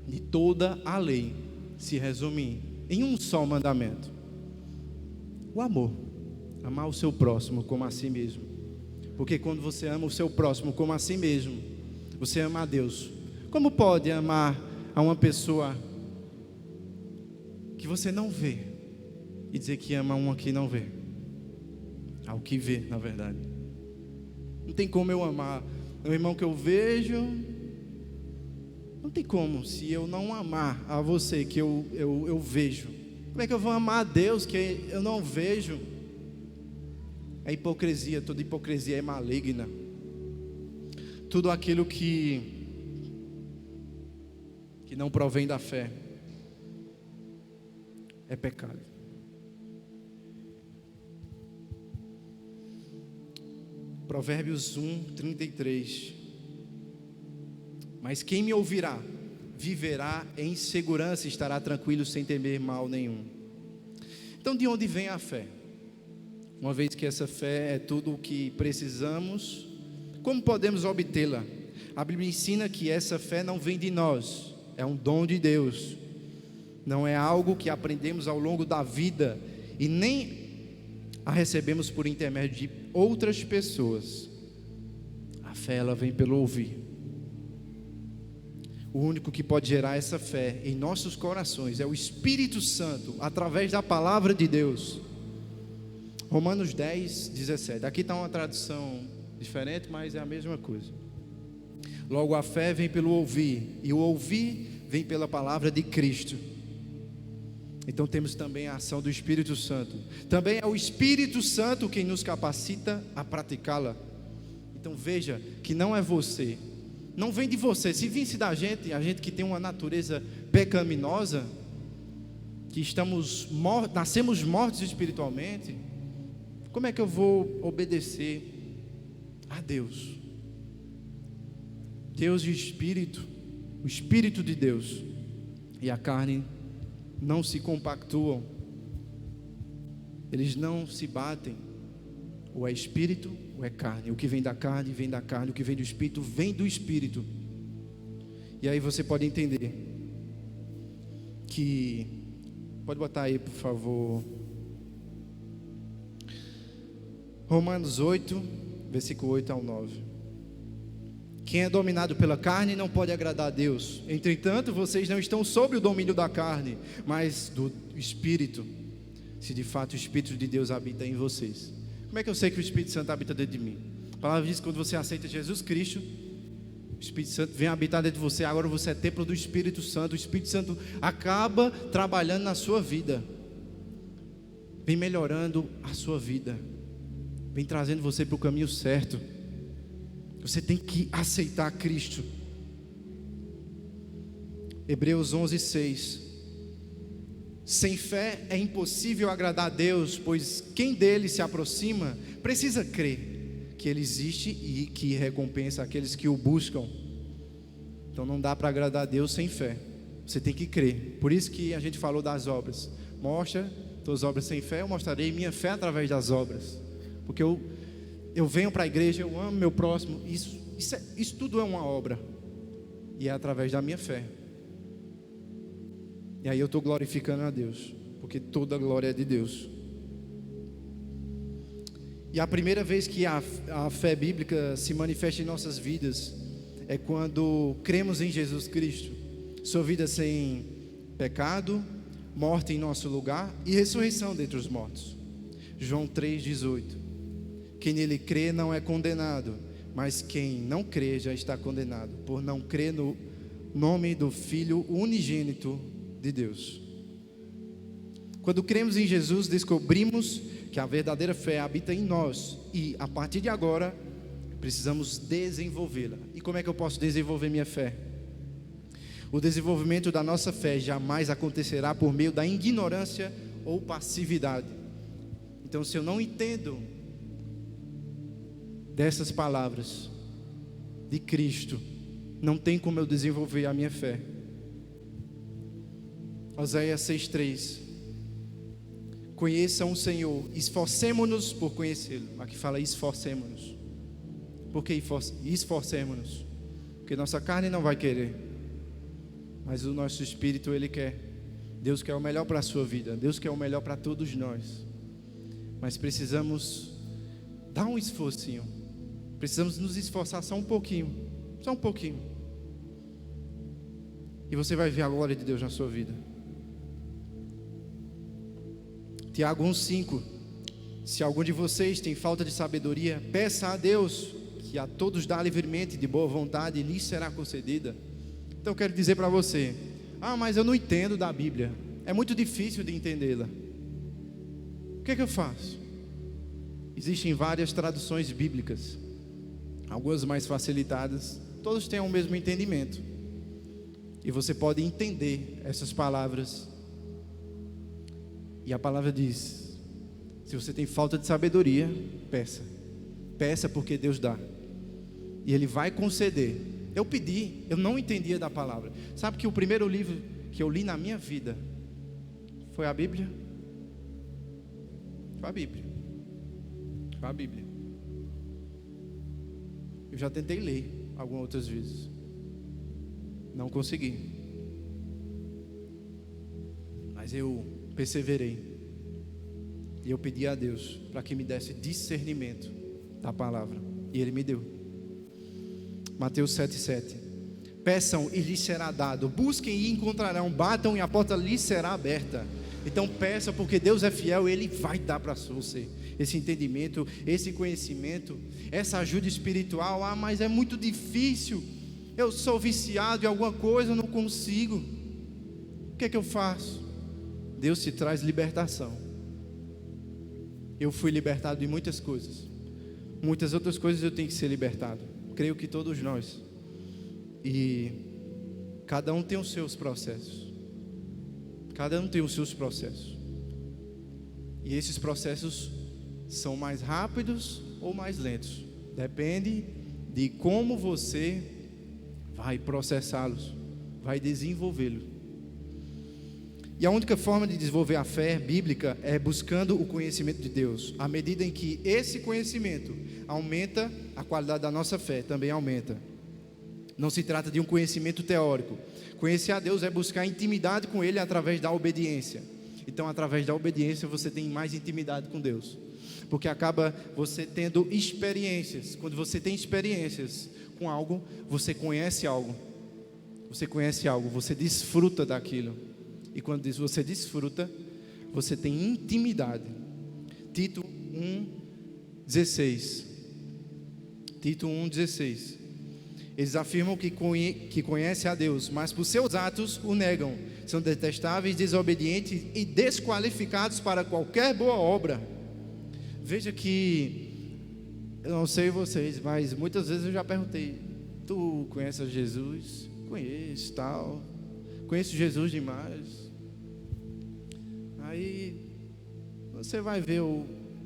de toda a lei se resume em um só mandamento: o amor. Amar o seu próximo como a si mesmo. Porque quando você ama o seu próximo como a si mesmo, você ama a Deus. Como pode amar a uma pessoa que você não vê e dizer que ama uma que não vê? Ao que vê, na verdade. Não tem como eu amar o irmão que eu vejo. Não tem como, se eu não amar a você que eu vejo. Como é que eu vou amar a Deus que eu não vejo? É hipocrisia, toda hipocrisia é maligna. Tudo aquilo que não provém da fé é pecado. Provérbios 1:33. Mas quem me ouvirá viverá em segurança, estará tranquilo sem temer mal nenhum. Então, de onde vem a fé? Uma vez que essa fé é tudo o que precisamos, como podemos obtê-la? A Bíblia ensina que essa fé não vem de nós, é um dom de Deus. Não é algo que aprendemos ao longo da vida e nem a recebemos por intermédio de outras pessoas. A fé, ela vem pelo ouvir. O único que pode gerar essa fé em nossos corações é o Espírito Santo, através da palavra de Deus. Romanos 10:17. Aqui está uma tradução diferente, mas é a mesma coisa. Logo, a fé vem pelo ouvir, e o ouvir vem pela palavra de Cristo. Então temos também a ação do Espírito Santo. Também é o Espírito Santo quem nos capacita a praticá-la. Então veja que não é você, não vem de você. Se visse da gente, a gente que tem uma natureza pecaminosa, que nascemos mortos espiritualmente, como é que eu vou obedecer a Deus? Deus e Espírito, o Espírito de Deus e a carne não se compactuam, eles não se batem. Ou é espírito ou é carne. O que vem da carne, vem da carne. O que vem do espírito, vem do espírito. E aí você pode entender que, pode botar aí por favor, Romanos 8, versículo 8 ao 9. Quem é dominado pela carne não pode agradar a Deus. Entretanto, vocês não estão sob o domínio da carne, mas do Espírito, se de fato o Espírito de Deus habita em vocês. Como é que eu sei que o Espírito Santo habita dentro de mim? A palavra diz que quando você aceita Jesus Cristo, o Espírito Santo vem habitar dentro de você. Agora você é templo do Espírito Santo. O Espírito Santo acaba trabalhando na sua vida, vem melhorando a sua vida, vem trazendo você para o caminho certo. Você tem que aceitar Cristo. Hebreus 11:6. Sem fé é impossível agradar a Deus, pois quem dele se aproxima precisa crer que ele existe e que recompensa aqueles que o buscam. Então não dá para agradar a Deus sem fé. Você tem que crer. Por isso que a gente falou das obras. Mostra tuas obras sem fé, eu mostrarei minha fé através das obras. Porque eu venho para a igreja, eu amo meu próximo. Isso tudo é uma obra. E é através da minha fé. E aí eu estou glorificando a Deus. porque toda a glória é de Deus. E a primeira vez que a fé bíblica se manifesta em nossas vidas é quando cremos em Jesus Cristo, sua vida sem pecado, morte em nosso lugar e ressurreição dentre os mortos. João 3,18. Quem nele crê não é condenado, mas quem não crê já está condenado, por não crer no nome do Filho unigênito de Deus. Quando cremos em Jesus, descobrimos que a verdadeira fé habita em nós e, a partir de agora, precisamos desenvolvê-la. E como é que eu posso desenvolver minha fé? O desenvolvimento da nossa fé jamais acontecerá por meio da ignorância ou passividade. Então, se eu não entendo dessas palavras de Cristo, não tem como eu desenvolver a minha fé. Oséias 6,3. Conheçam o Senhor, esforcemo-nos por conhecê-lo. Aqui fala esforcemo-nos. Por que esforcemo-nos? Porque nossa carne não vai querer, mas o nosso espírito, ele quer. Deus quer o melhor para a sua vida, Deus quer o melhor para todos nós, mas precisamos dar um esforcinho, precisamos nos esforçar só um pouquinho, e você vai ver a glória de Deus na sua vida. Tiago 1,5. Se algum de vocês tem falta de sabedoria, peça a Deus, que a todos dá livremente, de boa vontade, e lhes será concedida. Então eu quero dizer para você: mas eu não entendo da Bíblia, é muito difícil de entendê-la. O que é que eu faço? Existem várias traduções bíblicas, algumas mais facilitadas, todos têm o mesmo entendimento, e você pode entender essas palavras. E a palavra diz: se você tem falta de sabedoria, peça porque Deus dá, e Ele vai conceder. Eu pedi, eu não entendia da palavra. Sabe que o primeiro livro que eu li na minha vida foi a Bíblia? Foi a Bíblia. Eu já tentei ler algumas outras vezes, não consegui, mas eu perseverei, e eu pedi a Deus para que me desse discernimento da palavra, e Ele me deu. Mateus 7,7. Peçam e lhes será dado, busquem e encontrarão, batam e a porta lhes será aberta. Então peça, porque Deus é fiel, Ele vai dar para você esse entendimento, esse conhecimento, essa ajuda espiritual. Mas é muito difícil, eu sou viciado em alguma coisa, eu não consigo. O que é que eu faço? Deus te traz libertação. Eu fui libertado de muitas coisas, muitas outras coisas eu tenho que ser libertado. Creio que todos nós. E cada um tem os seus processos. E esses processos são mais rápidos ou mais lentos. Depende de como você vai processá-los, vai desenvolvê-los. E a única forma de desenvolver a fé bíblica é buscando o conhecimento de Deus. À medida em que esse conhecimento aumenta, a qualidade da nossa fé também aumenta. Não se trata de um conhecimento teórico. Conhecer a Deus é buscar intimidade com Ele através da obediência. Então, através da obediência, você tem mais intimidade com Deus, porque acaba você tendo experiências. Quando você tem experiências com algo, você conhece algo, você desfruta daquilo. E quando você desfruta, você tem intimidade. Tito 1,16. Eles afirmam que conhecem a Deus, mas por seus atos o negam. São detestáveis, desobedientes e desqualificados para qualquer boa obra. Veja que, eu não sei vocês, mas muitas vezes eu já perguntei: tu conheces Jesus? Conheço, tal. Conheço Jesus demais. Aí você vai ver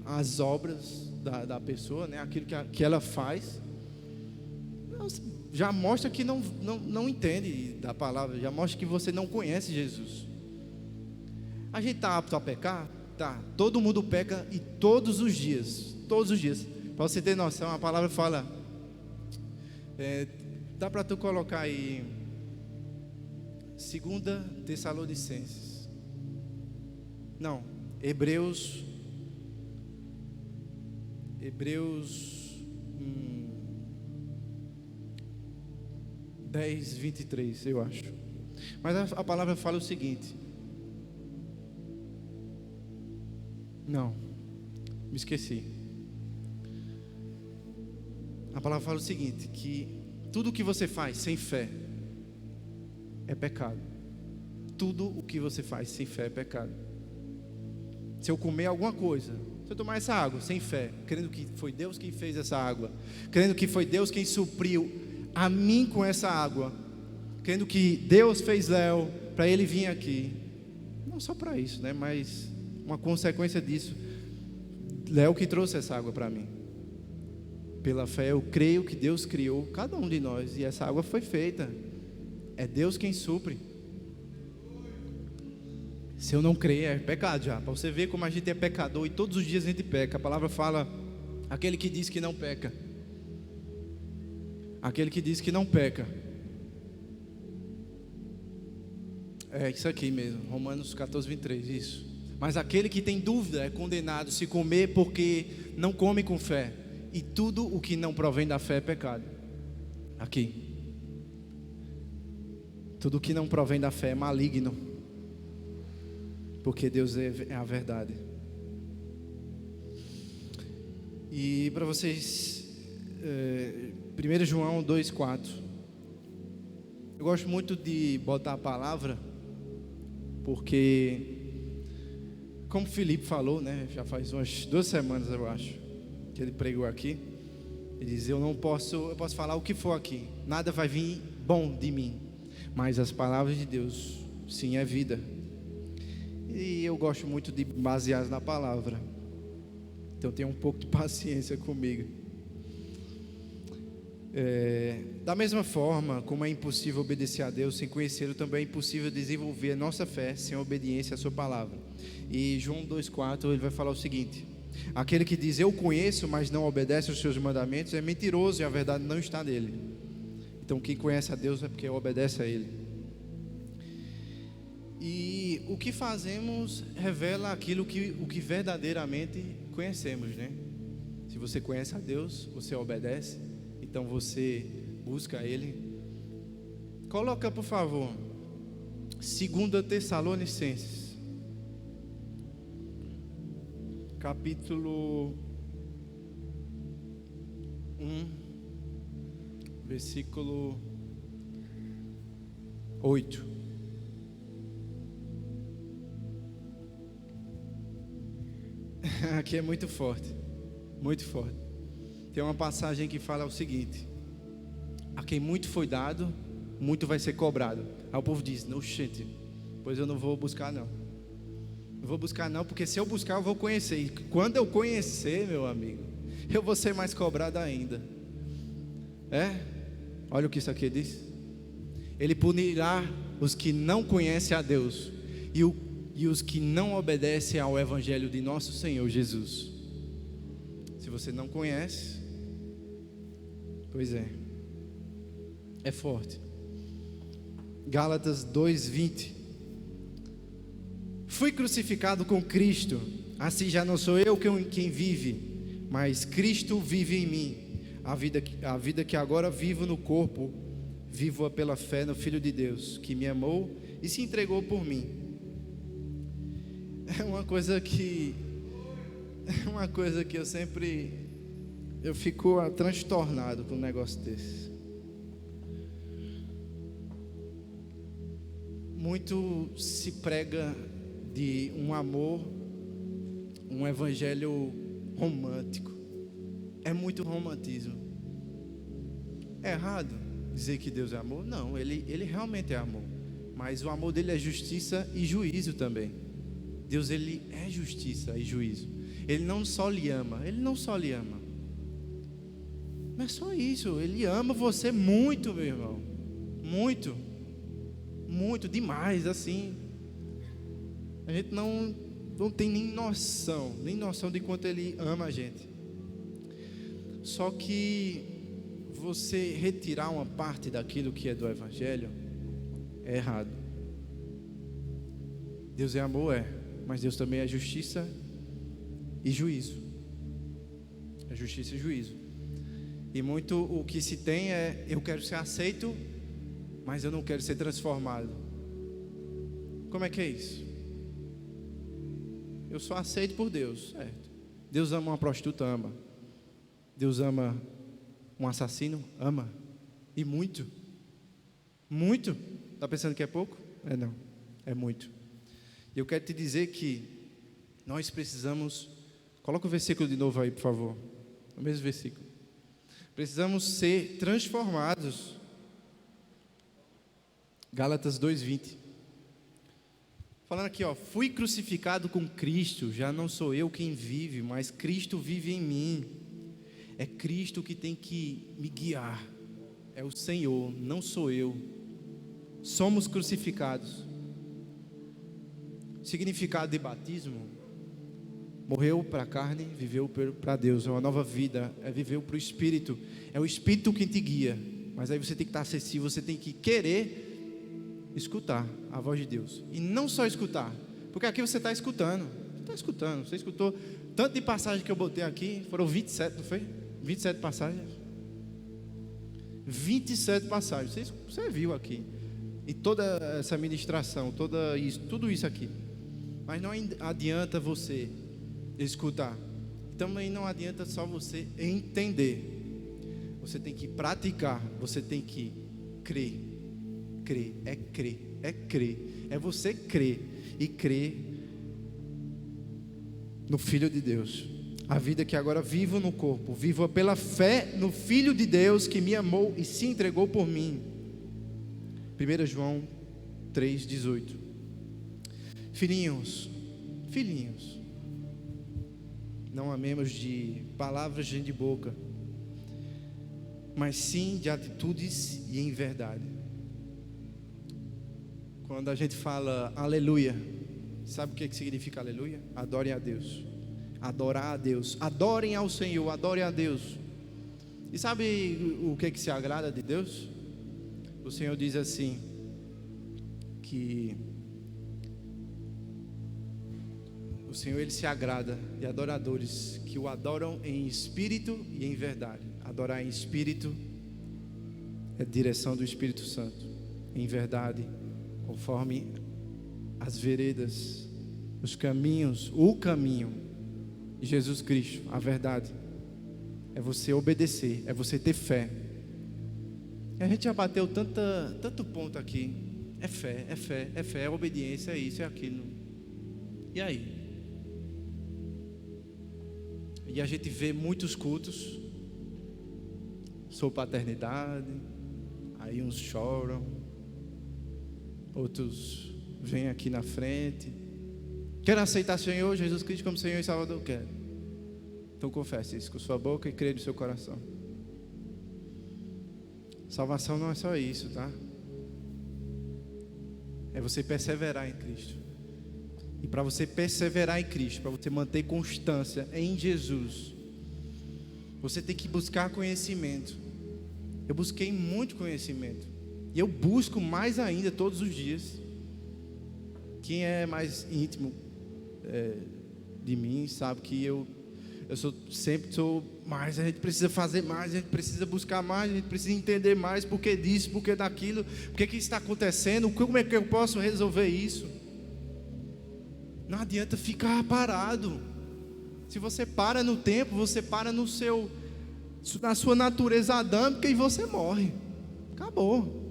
as obras da pessoa, né? Aquilo que ela faz, já mostra que não entende da palavra, já mostra que você não conhece Jesus. A gente está apto a pecar? Tá, todo mundo peca, e todos os dias, para você ter noção, a palavra fala, dá para tu colocar aí 2 Tessalonicenses, Não, Hebreus 10, 23, eu acho. Mas a palavra fala o seguinte. Não, me esqueci. A palavra fala o seguinte, que tudo o que você faz sem fé é pecado. Tudo o que você faz sem fé é pecado. Se eu comer alguma coisa, se eu tomar essa água sem fé, crendo que foi Deus quem fez essa água, crendo que foi Deus quem supriu a mim com essa água, crendo que Deus fez Léo para ele vir aqui, não só para isso, né? Mas uma consequência disso, Léo que trouxe essa água para mim. Pela fé eu creio que Deus criou cada um de nós e essa água foi feita. É Deus quem supre. Se eu não crer, é pecado já. Para você ver como a gente é pecador e todos os dias a gente peca. A palavra fala, aquele que diz que não peca. Aquele que diz que não peca. É isso aqui mesmo, Romanos 14, 23, isso. Mas aquele que tem dúvida é condenado se comer porque não come com fé. E tudo o que não provém da fé é pecado. Aqui. Tudo o que não provém da fé é maligno. Porque Deus é a verdade. E para vocês, 1 João 2,4. Eu gosto muito de botar a palavra, porque, como o Felipe falou, né, já faz umas 2 semanas eu acho, que ele pregou aqui. Ele diz, eu posso falar o que for aqui, nada vai vir bom de mim, mas as palavras de Deus, sim, é vida. E eu gosto muito de basear na palavra. Então tenha um pouco de paciência comigo. Da mesma forma como é impossível obedecer a Deus sem conhecê-lo, também é impossível desenvolver a nossa fé sem obediência à sua palavra. E João 2,4 ele vai falar o seguinte: aquele que diz eu conheço, mas não obedece aos seus mandamentos é mentiroso e a verdade não está nele. Então quem conhece a Deus é porque obedece a Ele. E o que fazemos revela aquilo o que verdadeiramente conhecemos, né? Se você conhece a Deus, você obedece, então você busca Ele. Coloca, por favor, 2 Tessalonicenses, capítulo 1, versículo 8. Aqui é muito forte, muito forte. Tem uma passagem que fala o seguinte: a quem muito foi dado, muito vai ser cobrado. Aí o povo diz, não, gente, pois eu não vou buscar não. Não vou buscar não, porque se eu buscar eu vou conhecer. E quando eu conhecer, meu amigo, eu vou ser mais cobrado ainda. Olha o que isso aqui diz. Ele punirá os que não conhecem a Deus e os que não obedecem ao Evangelho de nosso Senhor Jesus. Se você não conhece, pois é forte. Gálatas 2:20. Fui crucificado com Cristo, assim já não sou eu quem vive, mas Cristo vive em mim. A vida que agora vivo no corpo, vivo-a pela fé no Filho de Deus, que me amou e se entregou por mim. É uma coisa que eu fico transtornado com um negócio desse. Muito se prega de um amor, um evangelho romântico. É muito romantismo. É errado dizer que Deus é amor? Não, ele realmente é amor. Mas o amor dele é justiça e juízo também. Deus, ele é justiça e juízo. Ele não só lhe ama. Não é só isso. Ele ama você muito, meu irmão. Muito. Muito, demais, assim. A gente não tem nem noção de quanto ele ama a gente. Só que você retirar uma parte daquilo que é do Evangelho é errado. Deus é amor, mas Deus também é justiça e juízo. É justiça e juízo. E muito o que se tem é: eu quero ser aceito, mas eu não quero ser transformado. Como é que é isso? Eu sou aceito por Deus, certo? Deus ama uma prostituta? Ama. Deus ama um assassino? Ama. E muito. Muito. Está pensando que é pouco? Não, é muito. E eu quero te dizer que nós precisamos... Coloca o versículo de novo aí, por favor. O mesmo versículo. Precisamos ser transformados. Gálatas 2:20. Falando aqui, fui crucificado com Cristo, já não sou eu quem vive, mas Cristo vive em mim. É Cristo que tem que me guiar. É o Senhor, não sou eu. Somos crucificados. Significado de batismo: morreu para a carne, viveu para Deus. É uma nova vida, é viver para o Espírito. É o Espírito que te guia. Mas aí você tem que estar acessível, você tem que querer escutar a voz de Deus. E não só escutar, porque aqui você está escutando. Você está escutando, você escutou tanto de passagem que eu botei aqui. Foram 27, não foi? 27 passagens. 27 passagens, você viu aqui. E toda essa ministração, tudo isso aqui. Mas não adianta você escutar. Também não adianta só você entender. Você tem que praticar. Você tem que crer. Crer, é crer, é crer. É você crer e crer no Filho de Deus. A vida que agora vivo no corpo, vivo pela fé no Filho de Deus que me amou e se entregou por mim. 1 João 3,18. Filhinhos, não amemos de palavras de boca, mas sim de atitudes e em verdade. Quando a gente fala aleluia, sabe o que significa aleluia? Adorem a Deus. Adorar a Deus. Adorem ao Senhor, adorem a Deus. E sabe o que se agrada de Deus? O Senhor diz assim, que o Senhor, Ele se agrada de adoradores que o adoram em espírito e em verdade. Adorar em espírito é direção do Espírito Santo. Em verdade, conforme as veredas, os caminhos, o caminho de Jesus Cristo. A verdade é você obedecer, é você ter fé. E a gente já bateu tanto ponto aqui. É fé, é fé, é fé, é obediência, é isso, é aquilo. E aí? E a gente vê muitos cultos sobre paternidade. Aí uns choram, outros vêm aqui na frente. Quero aceitar o Senhor Jesus Cristo como Senhor e Salvador? Quero. Então confesse isso com sua boca e crê no seu coração. Salvação não é só isso, tá? É você perseverar em Cristo. E para você perseverar em Cristo, para você manter constância em Jesus, você tem que buscar conhecimento. Eu busquei muito conhecimento. E eu busco mais ainda todos os dias. Quem é mais íntimo de mim sabe que eu sempre sou mais. A gente precisa fazer mais, a gente precisa buscar mais, a gente precisa entender mais porque disso, porque daquilo, porque que está acontecendo, como é que eu posso resolver isso. Não adianta ficar parado. Se você para no tempo, você para na sua natureza adâmica e você morre. Acabou.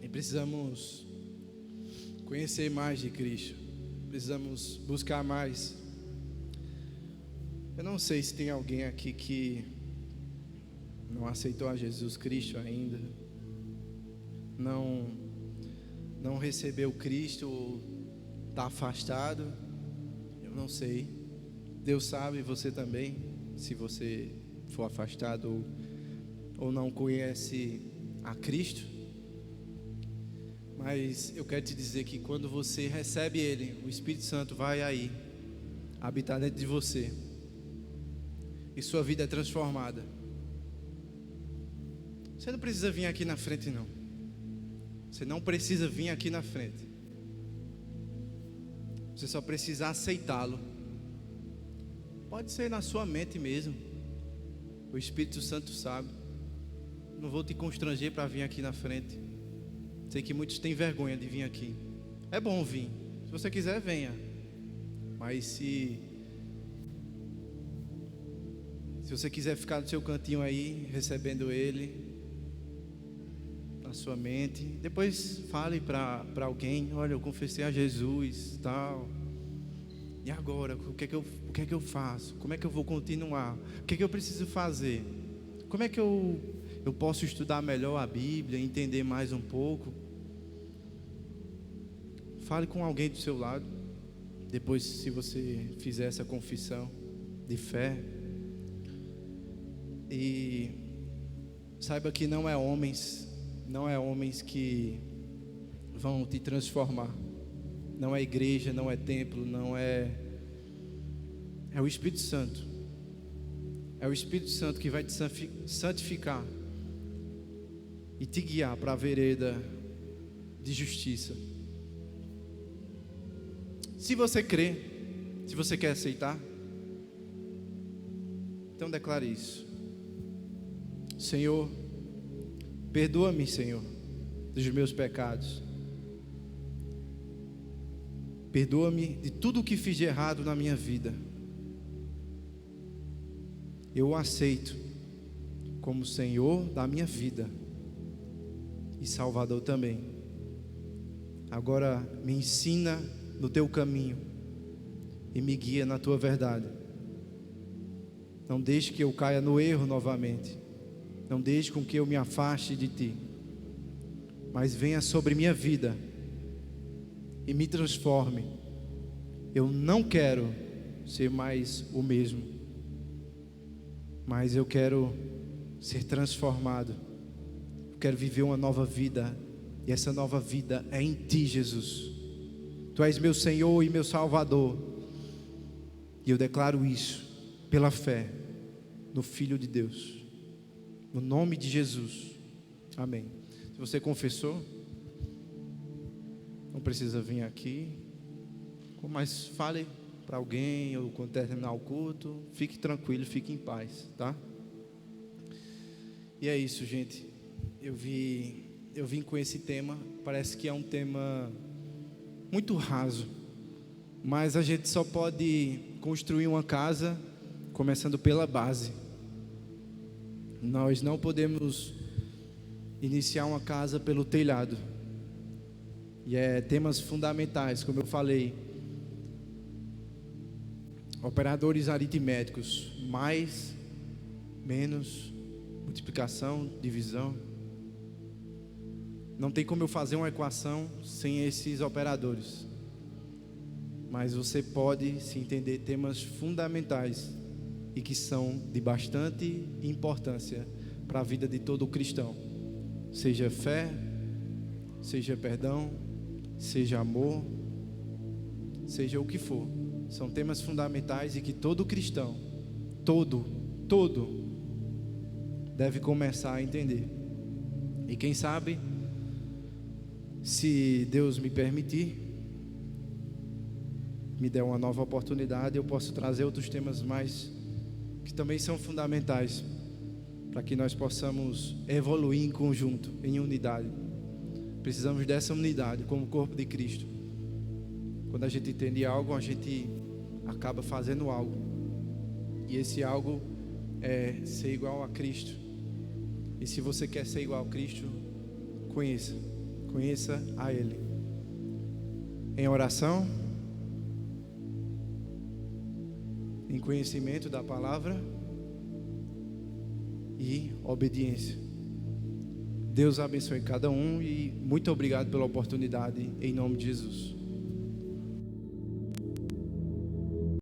E precisamos conhecer mais de Cristo. Precisamos buscar mais. Eu não sei se tem alguém aqui que não aceitou a Jesus Cristo ainda, não recebeu Cristo, ou está afastado. Eu não sei. Deus sabe, você também, se você for afastado ou não conhece a Cristo. Mas eu quero te dizer que quando você recebe Ele, o Espírito Santo vai aí habitar dentro de você. e sua vida é transformada. Você não precisa vir aqui na frente, não. Você não precisa vir aqui na frente. Você só precisa aceitá-lo. Pode ser na sua mente mesmo. O Espírito Santo sabe. Não vou te constranger para vir aqui na frente. Sei que muitos têm vergonha de vir aqui. É bom vir. Se você quiser, venha. Mas se você quiser ficar no seu cantinho aí, recebendo Ele na sua mente, depois fale para alguém: olha, eu confessei a Jesus, tal. E agora, o que é que eu faço? Como é que eu vou continuar? O que é que eu preciso fazer? Como é que eu posso estudar melhor a Bíblia, entender mais um pouco? Fale com alguém do seu lado. Depois, se você fizer essa confissão de fé, e saiba que não é homens que vão te transformar. Não é igreja, não é templo, não é... É o Espírito Santo. É o Espírito Santo que vai te santificar e te guiar para a vereda de justiça. Se você crê, se você quer aceitar, então declare isso. Senhor, perdoa-me, Senhor, dos meus pecados. Perdoa-me de tudo o que fiz de errado na minha vida. Eu o aceito como Senhor da minha vida e Salvador também. Agora me ensina no teu caminho e me guia na tua verdade. Não deixe que eu caia no erro novamente. Não deixe com que eu me afaste de ti, mas venha sobre minha vida e me transforme. Eu não quero ser mais o mesmo, mas eu quero ser transformado. Eu quero viver uma nova vida, e essa nova vida é em ti, Jesus. Tu és meu Senhor e meu Salvador, e eu declaro isso pela fé no Filho de Deus, no nome de Jesus, amém. Se você confessou, não precisa vir aqui, mas fale para alguém, ou quando terminar o culto, fique tranquilo, fique em paz, tá? E é isso, gente. Eu vim com esse tema. Parece que é um tema muito raso, mas a gente só pode construir uma casa começando pela base. Nós não podemos iniciar uma casa pelo telhado. E temas fundamentais, como eu falei. Operadores aritméticos, mais, menos, multiplicação, divisão. Não tem como eu fazer uma equação sem esses operadores. Mas você pode se entender temas fundamentais e que são de bastante importância para a vida de todo cristão. Seja fé, seja perdão, seja amor, seja o que for. São temas fundamentais e que todo cristão, todo, deve começar a entender. E quem sabe, se Deus me permitir, me der uma nova oportunidade, eu posso trazer outros temas mais que também são fundamentais para que nós possamos evoluir em conjunto, em unidade. Precisamos dessa unidade como corpo de Cristo. Quando a gente entende algo, a gente acaba fazendo algo. E esse algo é ser igual a Cristo. E se você quer ser igual a Cristo, conheça a Ele. Em oração, em conhecimento da palavra e obediência. Deus abençoe cada um e muito obrigado pela oportunidade, em nome de Jesus.